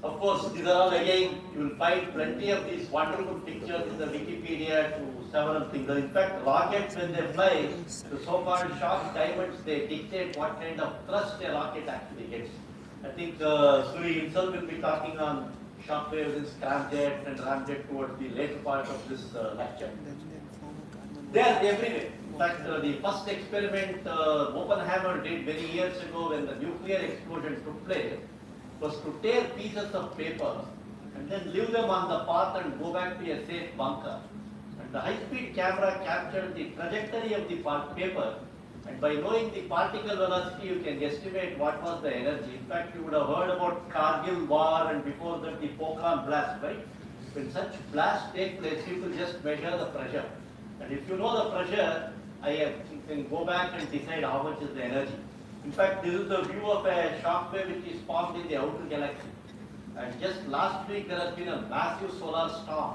Of course, these are all again, you will find plenty of these wonderful pictures in the Wikipedia to several things. In fact, rockets when they fly, the so-called shock diamonds, they dictate what kind of thrust a rocket actually gets. I think Suri himself will be talking on shock waves in scramjet and ramjet towards the later part of this lecture. They are everywhere. In fact, the first experiment Oppenheimer did many years ago when the nuclear explosion took place was to tear pieces of paper and then leave them on the path and go back to a safe bunker. And the high-speed camera captured the trajectory of the paper, and by knowing the particle velocity, you can estimate what was the energy. In fact, you would have heard about Kargil war and before that the Pokhran blast, right? When such blasts take place, people just measure the pressure. And if you know the pressure, you can go back and decide how much is the energy. In fact, this is the view of a shock wave which is formed in the outer galaxy. And just last week there has been a massive solar storm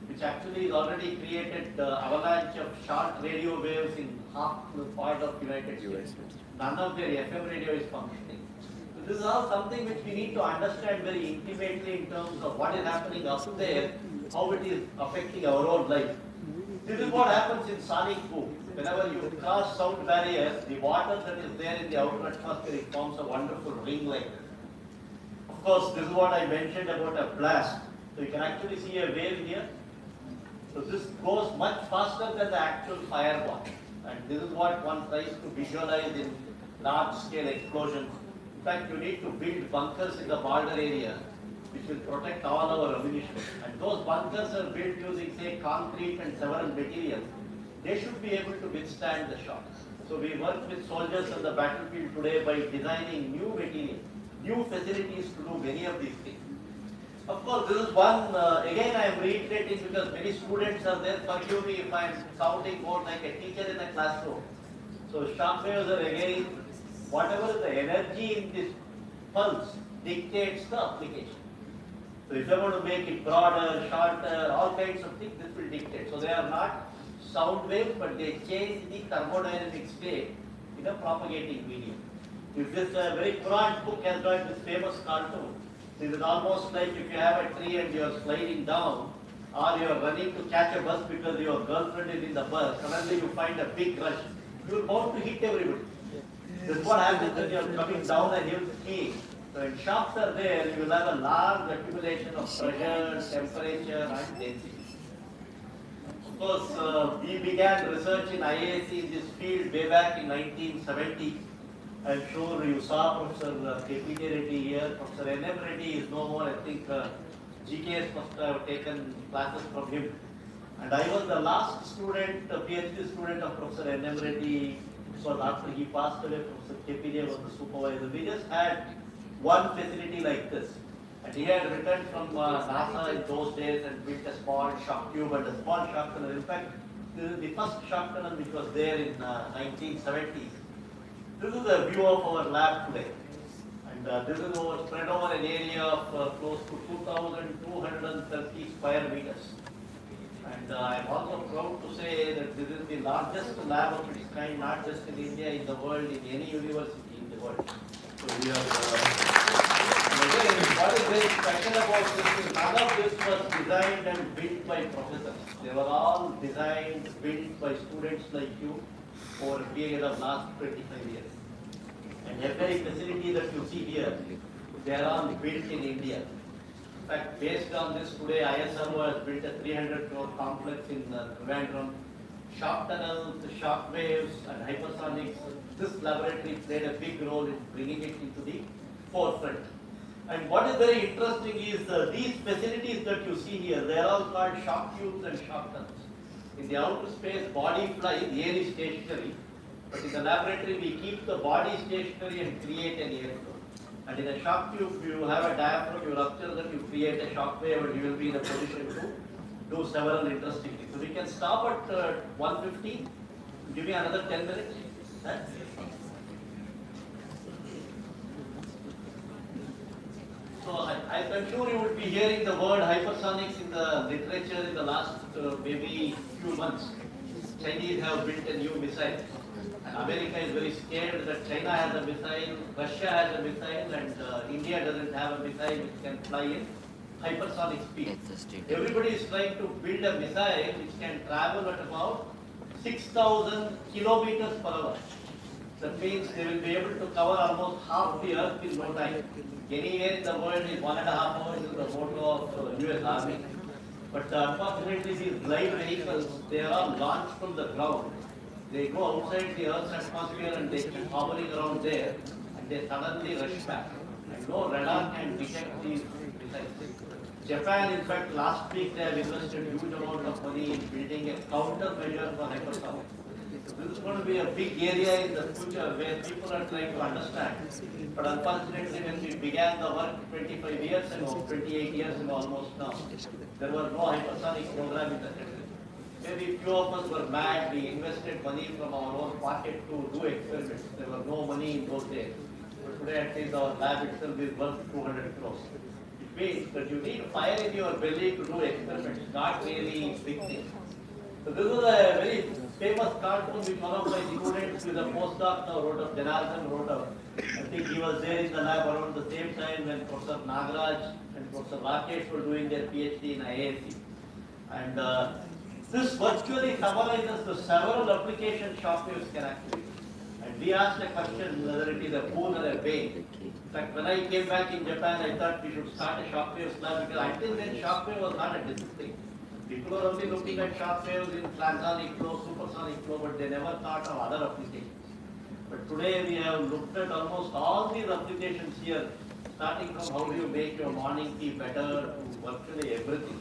which actually has already created avalanche of short radio waves in half the part of United States. None of their FM radio is functioning. So this is all something which we need to understand very intimately in terms of what is happening up there, how it is affecting our own life. This is what happens in sonic boom. Whenever you cross sound barriers, the water that is there in the outer atmosphere, it forms a wonderful ring like this. Of course, this is what I mentioned about a blast. So you can actually see a wave here. So this goes much faster than the actual fireball. And this is what one tries to visualize in large-scale explosions. In fact, you need to build bunkers in the border area which will protect all our ammunition. And those bunkers are built using, say, concrete and several materials. They should be able to withstand the shock. So we work with soldiers on the battlefield today by designing new materials, new facilities to do many of these things. Of course, this is one, again I am reiterating because many students are there. Forgive me if I am sounding more like a teacher in a classroom. So shock waves are again, whatever the energy in this pulse dictates the application. So if you want to make it broader, shorter, all kinds of things, this will dictate. So they are not sound waves, but they change the thermodynamic state in a propagating medium. If this very current book has got this famous cartoon, this is almost like if you have a tree and you are sliding down, or you are running to catch a bus because your girlfriend is in the bus, suddenly you find a big rush. You are bound to hit everybody. This is what happens when you are coming down a hill skiing. So when shocks are there, you will have a large accumulation of pressure, temperature, and density. Of course, we began research in IAC in this field way back in 1970. I'm sure you saw Professor K.P. Reddy here. Professor N.M. Reddy is no more. I think GKS must have taken classes from him. And I was the last student, PhD student of Professor N.M. Reddy. So after he passed away, Professor K.P. was the supervisor. We just had one facility like this. And he had returned from NASA in those days and built a small shock tube and a small shock tunnel. In fact, this is the first shock tunnel which was there in 1970s. This is a view of our lab today. And this is spread over an area of close to 2,230 square meters. And I'm also proud to say that this is the largest lab of its kind, not just in India, in the world, in any university in the world. So we are. Again, what is very special about this is none of this was designed and built by professors. They were all designed, built by students like you over a period of last 25 years. And every facility that you see here, they are all built in India. In fact, based on this today, ISRO has built a 300 crore complex in Trivandrum. Shock tunnels, shock waves, and hypersonics. This laboratory played a big role in bringing it into the forefront. And what is very interesting is these facilities that you see here, they are all called shock tubes and shock tunnels. In the outer space, body flies, the air is stationary. But in the laboratory, we keep the body stationary and create an airflow. And in a shock tube, you have a diaphragm, you rupture that, you create a shock wave, and you will be in a position to do several interesting things. So we can stop at 1:15. Give me another 10 minutes. Huh? So I'm sure you would be hearing the word hypersonics in the literature in the last maybe few months. Chinese have built a new missile. And America is very scared that China has a missile, Russia has a missile, and India doesn't have a missile which can fly in hypersonic speed. Everybody is trying to build a missile which can travel at about 6,000 kilometers per hour. That means they will be able to cover almost half the earth in no time. Anywhere in the world is 1.5 hours is the motto of US Army. But unfortunately these light vehicles, they are all launched from the ground. They go outside the Earth's atmosphere and they keep hovering around there and they suddenly rush back. And no radar can detect these missiles. Japan, in fact, last week they have invested huge amount of money in building a countermeasure for hypersonics. This is going to be a big area in the future where people are trying to understand. But unfortunately, when we began the work 25 years ago, 28 years ago almost now, there was no hypersonic program in the country. Maybe few of us were mad, we invested money from our own pocket to do experiments. There was no money in those days. But today at least our lab itself is worth 200 crores. It means that you need fire in your belly to do experiments, not really big things. So this is a very famous cartoon which one of my students with a postdoc now wrote up, Janardhan wrote up. I think he was there in the lab around the same time when Professor Nagaraj and Professor Rakesh were doing their PhD in IASC. And this virtually summarizes the several applications shockwaves can actually do. And we asked a question whether it is a boon or a bane. In fact, when I came back in Japan, I thought we should start a shockwave lab because until then shockwave was not a discipline. People were only looking at shockwaves in transonic flow, supersonic flow, but they never thought of other applications. But today we have looked at almost all these applications here, starting from how do you make your morning tea better to virtually everything.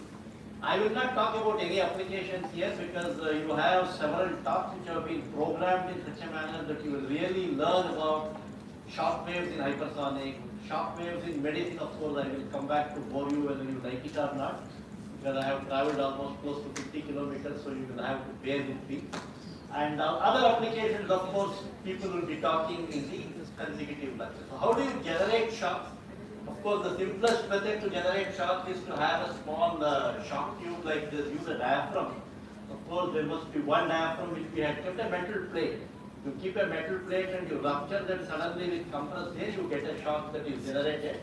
I will not talk about any applications here because you have several talks which have been programmed in such a manner that you will really learn about shock waves in hypersonic, shock waves in medicine. Of course, I will come back to bore you whether you like it or not, because I have traveled almost close to 50 kilometers, so you will have to bear with me. And other applications, of course, people will be talking in the consecutive lectures. So how do you generate shocks? Of course, the simplest method to generate shock is to have a small shock tube like this, use a diaphragm. Of course, there must be one diaphragm which we had kept a metal plate. You keep a metal plate and you rupture that suddenly with compressed air, you get a shock that is generated.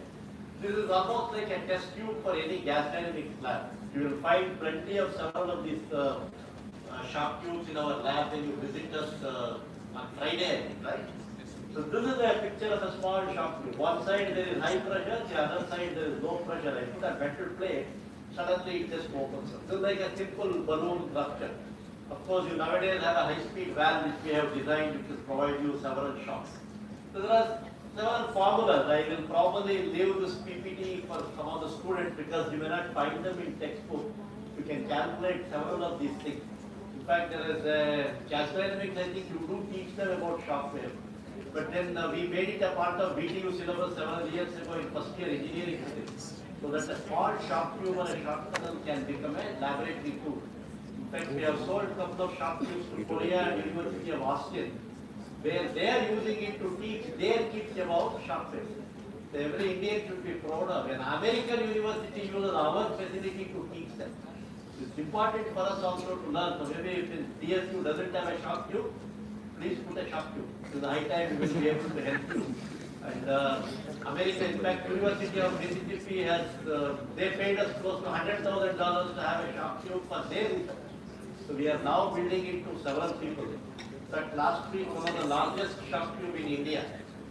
This is almost like a test tube for any gas dynamics lab. You will find plenty of several of these shock tubes in our lab when you visit us on Friday, right? So this is a picture of a small shock tube. One side there is high pressure, the other side there is low pressure. I put a metal plate, suddenly it just opens up. This is like a simple balloon rupture. Of course, you nowadays have a high-speed valve which we have designed which will provide you several shocks. So there are several formulas. I will probably leave this PPT for some of the students because you may not find them in textbook. You can calculate several of these things. In fact, there is a gas dynamics, I think you do teach them about shock wave. But then we made it a part of VTU syllabus several years ago in first year engineering physics. So that a small shock tube or a shock tunnel can become a laboratory tool. In fact, we have sold a couple of shock tubes to Korea and University of Austin, where they are using it to teach their kids about shock waves. So every Indian should be proud of. An American university uses our facility to teach them. It's important for us also to learn. So maybe if DSU doesn't have a shock tube, please put a shock tube. To the high time we will be able to help you. And America, in fact, University of Mississippi has, they paid us close to $100,000 to have a shock tube for their research. So we are now building it to several people. In fact, last week, one of the largest shock tube in India,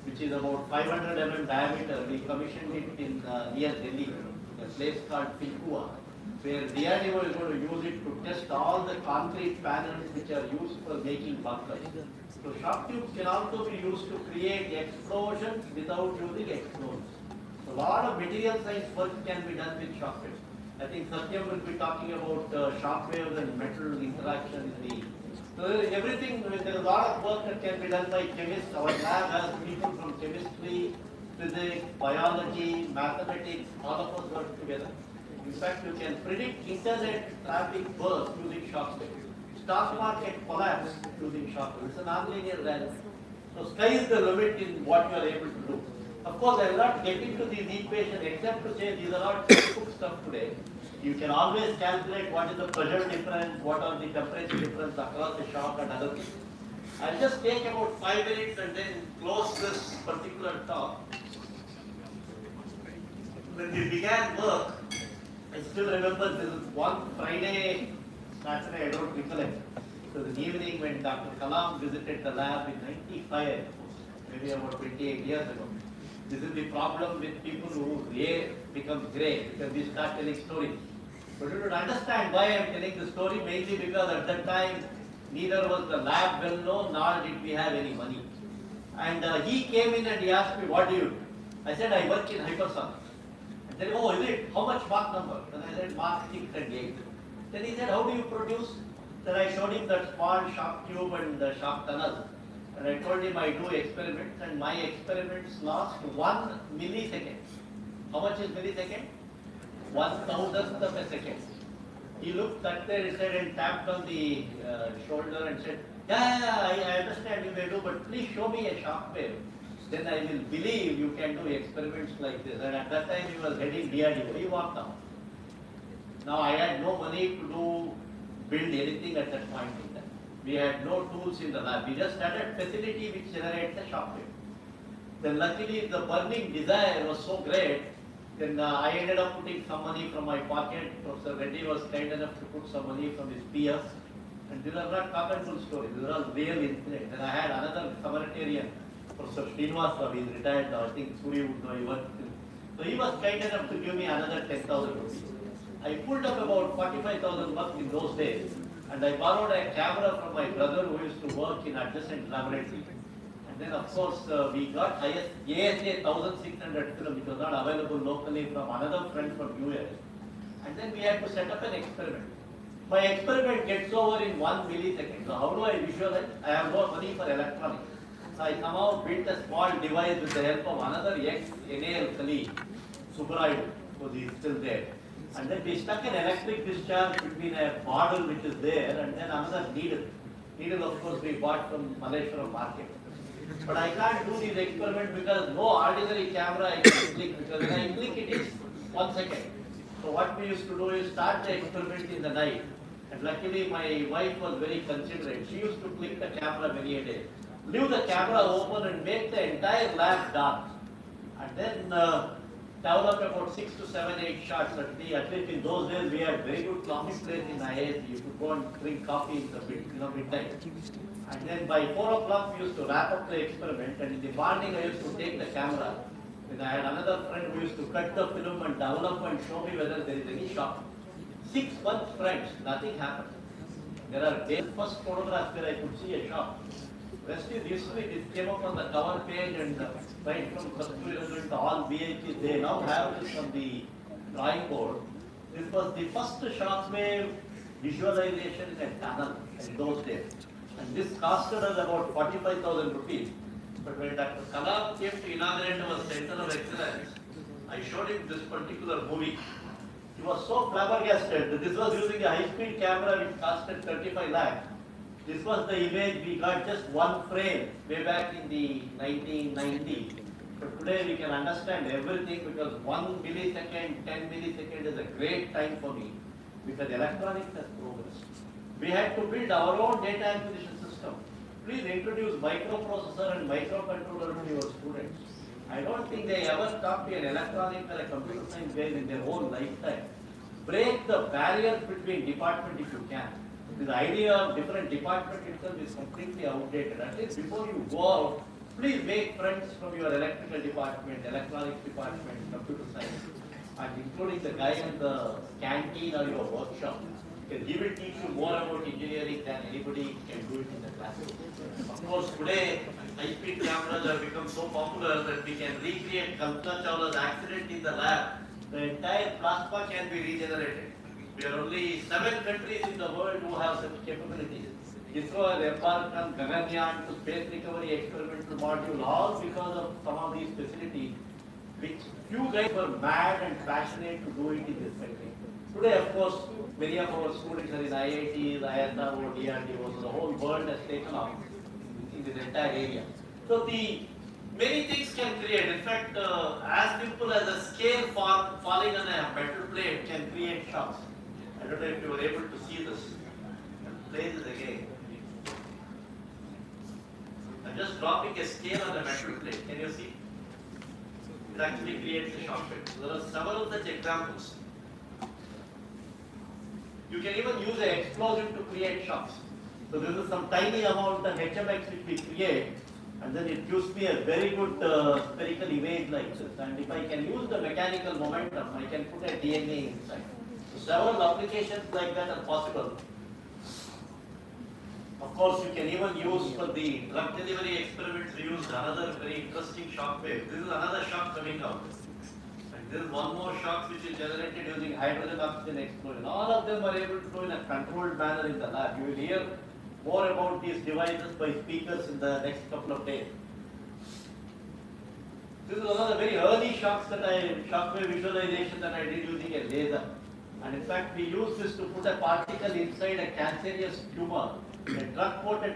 which is about 500 mm diameter, we commissioned it in near Delhi, a place called Pinkua, where DRDO is going to use it to test all the concrete panels which are used for making bunkers. So shock tubes can also be used to create explosions without using explosions. So a lot of material science work can be done with shock waves. I think Satyam will be talking about shock waves and metal interaction in the. So everything, there is a lot of work that can be done by chemists. Our lab has people from chemistry, physics, biology, mathematics, all of us work together. In fact, you can predict internet traffic burst using shock waves. Stock market collapse using shock waves. It's a nonlinear rally. So sky is the limit in what you are able to do. Of course, I will not get into these equations except to say these are not textbook stuff today. You can always calculate what is the pressure difference, what are the temperature difference across the shock and other things. I'll just take about 5 minutes and then close this particular talk. When we began work, I still remember this is one Friday, Saturday, I don't recollect. It was an evening when Dr. Kalam visited the lab in 95, maybe about 28 years ago. This is the problem with people who become great because we start telling stories. But you should understand why I am telling the story, mainly because at that time neither was the lab well known nor did we have any money. And he came in and he asked me, what do you do? I said, I work in hypersonics. And then, oh, is it? How much Mach number? And I said, Mach 6 and 8. Then he said, how do you produce? Then I showed him that small shock tube and the shock tunnel. And I told him I do experiments and my experiments last 1 millisecond. How much is millisecond? 1,000th of a second. He looked back there, he said, and tapped on the shoulder and said, I understand you may do, but please show me a shock wave. Then I will believe you can do experiments like this. And at that time he was heading DRDO. He walked out. Now I had no money to build anything at that point in time. We had no tools in the lab. We just had a facility which generates a shock wave. Then luckily the burning desire was so great, then I ended up putting some money from my pocket. Professor Reddy was kind enough to put some money from his peers. And these are not cock and bull stories, these are all real incidents. Then I had another humanitarian, Professor Srinivas, he is retired now, I think Suri would know he worked with him. So he was kind enough to give me another 10,000 rupees. I pulled up about 45,000 bucks in those days. And I borrowed a camera from my brother who used to work in adjacent laboratory. And then of course we got ASA 1600 film, which was not available locally, from another friend from US. And then we had to set up an experiment. My experiment gets over in 1 millisecond. So how do I visualize? I have no money for electronics. So I somehow built a small device with the help of another ex-NAL colleague, Subraidu, so he is still there. And then we stuck an electric discharge between a model which is there and then another needle. Needle of course we bought from Malaysia market. But I can't do these experiments because no ordinary camera I can click, because when I click it is 1 second. So what we used to do is start the experiment in the night. And luckily my wife was very considerate. She used to click the camera many a day. Leave the camera open and make the entire lab dark. And then develop about 6 to 7, 8 shots. At least in those days we had very good coffee place in IAS. You could go and drink coffee in the midnight. And then by 4 o'clock we used to wrap up the experiment, and in the morning I used to take the camera. Then I had another friend who used to cut the film and develop and show me whether there is any shock. 6 months friends, nothing happened. There are days, first photographs where I could see a shock. Rest is history. This came up on the cover page, and right from Kasturi to all VHs, they now have this on the drawing board. This was the first shock wave visualization in a tunnel in those days. And this costed us about 45,000 rupees. But when Dr. Kalam came to inaugurate our Center of Excellence, I showed him this particular movie. He was so flabbergasted that this was using a high-speed camera which costed 35 lakhs. This was the image we got, just one frame way back in the 1990s. But today we can understand everything because 1 millisecond, 10 milliseconds is a great time for me because electronics has progressed. We had to build our own data acquisition system. Please introduce microprocessor and microcontroller to your students. I don't think they ever taught me an electronic or a computer science base in their whole lifetime. Break the barriers between departments if you can. This idea of different department itself is completely outdated. At least before you go out, please make friends from your electrical department, electronics department, computer science, and including the guy in the canteen or your workshop. Because he will teach you more about engineering than anybody can do it in the classroom. Of course, today, high-speed cameras have become so popular that we can recreate Kalpana Chawla's accident in the lab. The entire plasma can be regenerated. We are only 7 countries in the world who have such capabilities. ISRO has embarked on Gaganyaan to space recovery experimental module, all because of some of these facilities. which few guys were mad and passionate to do it in this country. Today, of course, many of our students are in IITs, ISRO, DRDO, so the whole world has taken off in this entire area. So the many things can create. In fact, as simple as a scale falling on a metal plate can create shocks. I don't know if you were able to see this. I'll play this again. I'm just dropping a scale on a metal plate. Can you see? It actually creates a shock wave. So there are several such examples. You can even use an explosive to create shocks. So this is some tiny amount of HMX which we create, and then it gives me a very good spherical image like this. And if I can use the mechanical momentum, I can put a DNA inside. So several applications like that are possible. Of course, you can even use for the drug delivery experiments, we used another very interesting shock wave. This is another shock coming out. And there is one more shock which is generated using hydrogen oxygen explosion. All of them are able to do in a controlled manner in the lab. You will hear more about these devices by speakers in the next couple of days. This is one of the very early shock wave visualization that I did using a laser. And in fact, we use this to put a particle inside a cancerous tumor. A drug-coated,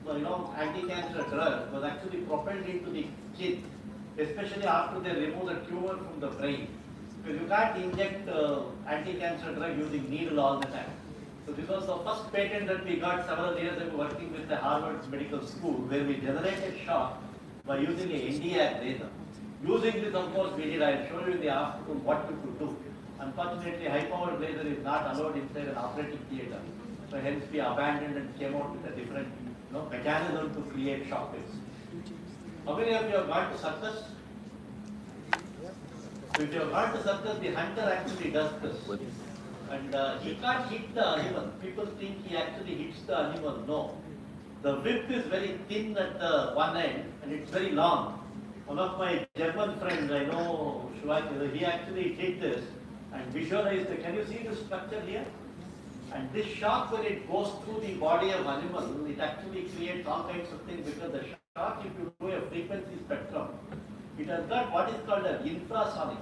anti-cancer drug was actually propelled into the skin, especially after they remove the tumor from the brain. Because you can't inject anti-cancer drug using needle all the time. So this was the first patent that we got several years ago working with the Harvard Medical School, where we generated shock by using a Nd:YAG laser. Using this, of course, we did. I'll show you in the afternoon what we could do. Unfortunately, high-powered laser is not allowed inside an operating theater. So hence we abandoned and came out with a different mechanism to create shock waves. How many of you have gone to circus? So if you have gone to circus, the hunter actually does this. And he can't hit the animal. People think he actually hits the animal. No. The whip is very thin at the one end and it's very long. One of my German friends, I know, he actually did this and visualized the, can you see the structure here? And this shock, when it goes through the body of animal, it actually creates all kinds of things, because the shock, if you do a frequency spectrum, it has got what is called an infrasonic.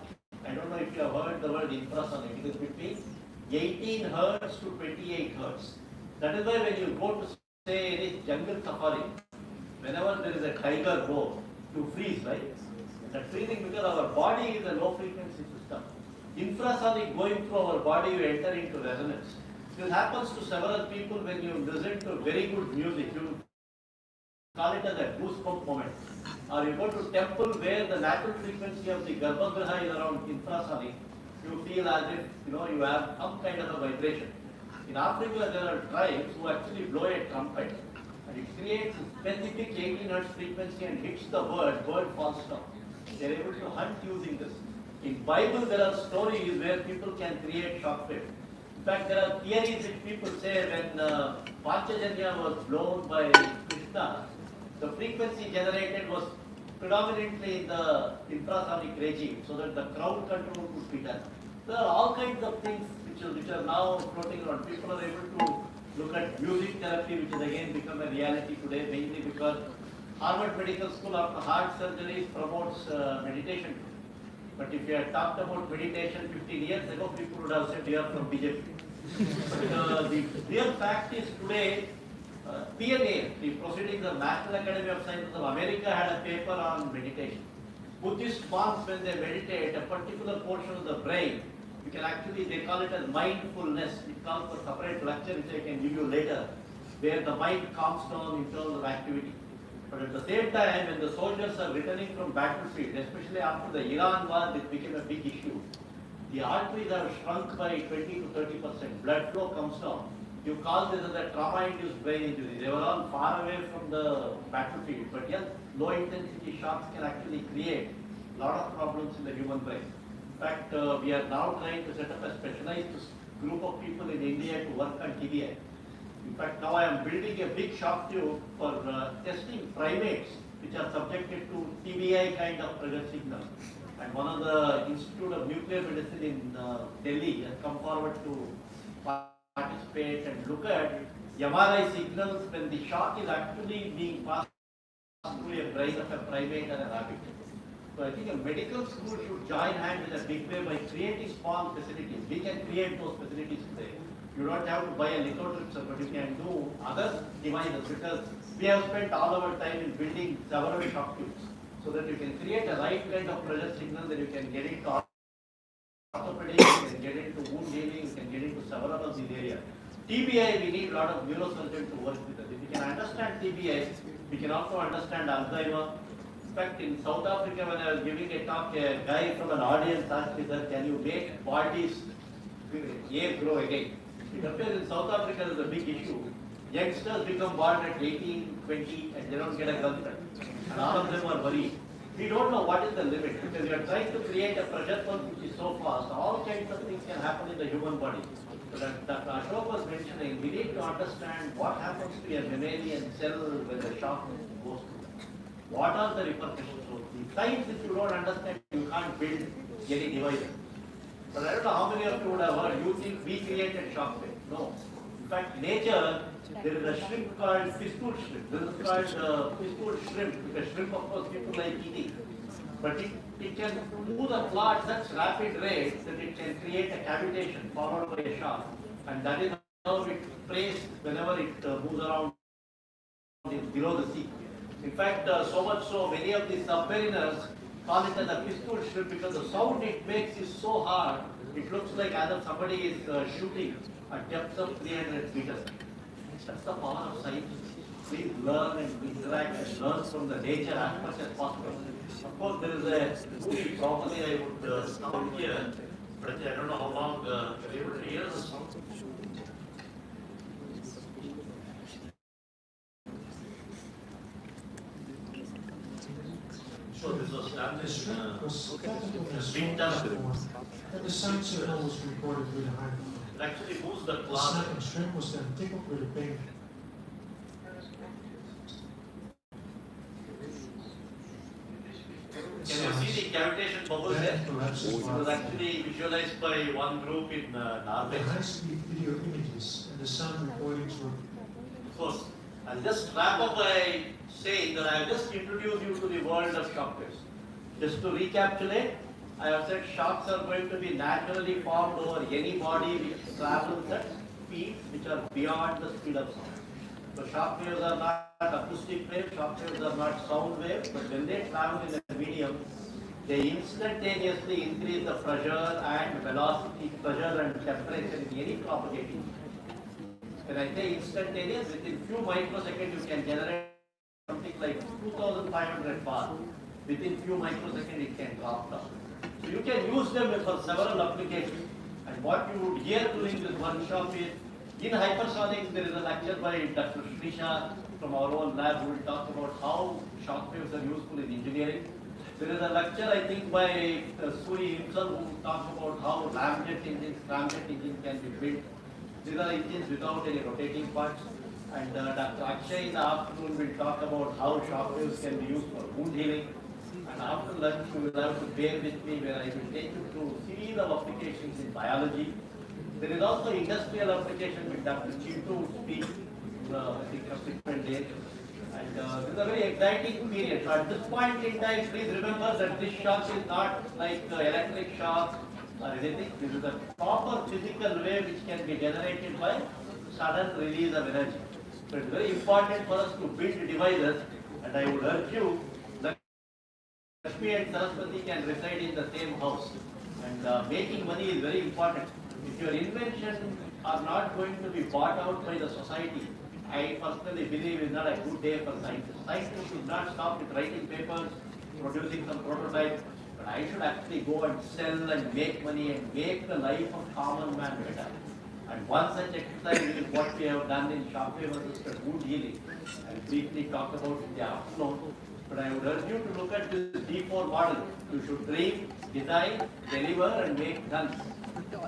I don't know if you have heard the word infrasonic. It is between 18 hertz to 28 hertz. That is why when you go to say any jungle safari, whenever there is a tiger roar, you freeze, right? That freezing, because our body is a low frequency system. Infrasonic going through our body, you enter into resonance. This happens to several people when you listen to very good music. You call it as a goosebump moment. Or you go to temple where the natural frequency of the Garbhagriha is around infrasonic, you feel as if you have some kind of a vibration. In Africa, there are tribes who actually blow a trumpet, and it creates a specific 18 hertz frequency and hits the bird falls down. They are able to hunt using this. In Bible, there are stories where people can create shock waves. In fact, there are theories which people say when Panchajanya was blown by Krishna, the frequency generated was predominantly in the infrasonic regime, so that the crowd control could be done. There are all kinds of things which are now floating around. People are able to look at music therapy, which has again become a reality today, mainly because Harvard Medical School, after heart surgeries, promotes meditation. But if you had talked about meditation 15 years ago, people would have said, "You are from BJP." But the real fact is today, PNA, the Proceedings of National Academy of Sciences of America, had a paper on meditation. Buddhist monks, when they meditate, a particular portion of the brain, you can actually, they call it as mindfulness. It calls for separate lecture, which I can give you later, where the mind calms down in terms of activity. But at the same time, when the soldiers are returning from battlefield, especially after the Iran war, this became a big issue. The arteries are shrunk by 20 to 30%. Blood flow comes down. You call this as a trauma-induced brain injury. They were all far away from the battlefield. But yes, low-intensity shocks can actually create a lot of problems in the human brain. In fact, we are now trying to set up a specialized group of people in India to work on TBI. In fact, now I am building a big shock tube for testing primates which are subjected to TBI kind of pressure signal. And one of the Institute of Nuclear Medicine in Delhi has come forward to participate and look at MRI signals when the shock is actually being passed through a brain of a primate and a rabbit. So I think a medical school should join hands in a big way by creating small facilities. We can create those facilities today. You don't have to buy a lithotripsy, but you can do other devices because we have spent all our time in building several shock tubes so that you can create a right kind of pressure signal that you can get into orthopedic, you can get into wound healing, you can get into several of these areas. TBI, we need a lot of neurosurgeons to work with us. If we can understand TBI, we can also understand Alzheimer. In fact, in South Africa, when I was giving a talk, a guy from an audience asked me that, can you make bodies hair grow again? It appears in South Africa is a big issue. Youngsters become born at 18, 20, and they don't get a girlfriend. And all of them are worried. We don't know what is the limit because we are trying to create a project which is so fast. All kinds of things can happen in the human body. So that Ashok was mentioning, we need to understand what happens to a mammalian cell when the shock goes through. What are the repercussions? So the science, if you don't understand, you can't build any device. But I don't know how many of you would have heard, you think we created shock wave. No. In fact, nature, there is a shrimp called fistule shrimp. This is called fistule shrimp. Because shrimp, of course, people like eating. But it can move the plot at such rapid rates that it can create a cavitation followed by a shock. And that is how it plays whenever it moves around below the sea. In fact, so much so, many of the submariners call it as a fistule shrimp because the sound it makes is so hard, it looks like as if somebody is shooting at depths of 300 meters. That's the power of science. Please learn and interact and learn from the nature as much as possible. Of course, there is a movie, probably I would stop here, but I don't know how long you're able to hear this. So this was established in and the sound signal was recorded with a microphone. it actually moves the The cloud. snapping shrimp was then tickled with a pin. Can you see the cavitation bubbles there? It was actually visualized by one group in Norway. The high-speed video images and the sound recordings were. Of course, I'll just wrap up by saying that I'll just introduce you to the world of shock waves. Just to recapitulate, I have said shocks are going to be naturally formed over any body which travels at speeds which are beyond the speed of sound. So shock waves are not acoustic waves, shock waves are not sound waves, but when they travel in a medium, they instantaneously increase the pressure and velocity, pressure and temperature in any propagating. When I say instantaneous, within few microseconds you can generate something like 2500 bar. Within few microseconds it can drop down. So you can use them for several applications. And what you would hear during this workshop is, in hypersonics there is a lecture by Dr. Srisha from our own lab who will talk about how shock waves are useful in engineering. There is a lecture I think by Suri himself who will talk about how ramjet engines, scramjet engines can be built. These are engines without any rotating parts. And Dr. Akshay in the afternoon will talk about how shock waves can be used for wound healing. And after lunch, you will have to bear with me where I will take you through a series of applications in biology. There is also industrial application with Dr. Chintu who speaks I think subsequent days. And this is a very exciting period. So at this point in time, please remember that this shock is not like electric shock or anything. This is a proper physical wave which can be generated by sudden release of energy. So it's very important for us to build devices, and I would urge you that Lakshmi and Saraswati can reside in the same house. And making money is very important. If your inventions are not going to be bought out by the society, I personally believe it's not a good day for scientists. Scientists should not stop with writing papers, producing some prototypes, but I should actually go and sell and make money and make the life of common man better. And one such exercise is what we have done in shockwave-assisted wound healing. I'll briefly talk about it in the afternoon. But I would urge you to look at this D4 model. You should dream, design, deliver, and make guns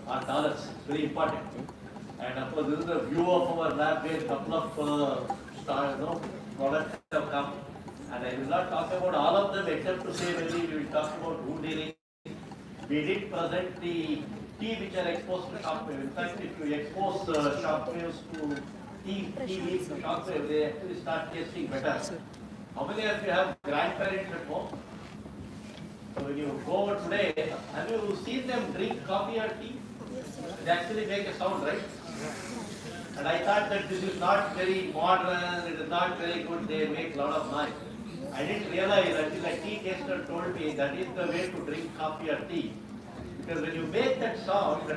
or dollars. It's very important. And of course, this is a view of our lab where a couple of products have come. And I will not talk about all of them except to say maybe we will talk about wound healing. We did present the tea which are exposed to shock wave. In fact, if you expose shock waves to tea leaves to shock wave, they actually start tasting better. How many of you have grandparents at home? So when you go over today, have you seen them drink coffee or tea? They actually make a sound, right? And I thought that this is not very modern, it is not very good, they make a lot of noise. I didn't realize until a tea taster told me that is the way to drink coffee or tea. Because when you make that sound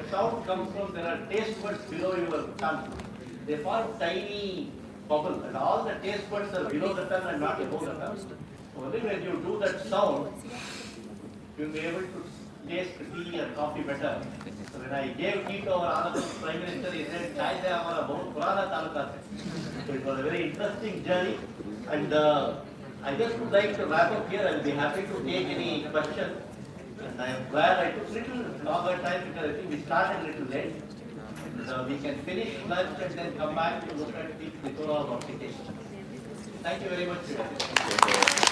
comes from, there are taste buds below your tongue. They form tiny bubble and all the taste buds are below the tongue and not above the tongue. So only when you do that sound, you'll be able to taste tea or coffee better. So when I gave tea to our honorable Prime Minister, he said, "Chai se hamara bahut purana taluka hai." So it was a very interesting journey, and I just would like to wrap up here. I'll be happy to take any questions. And I am glad I took little longer time because I think we started a little late. And we can finish lunch and then come back to look at the plethora of applications. Thank you very much.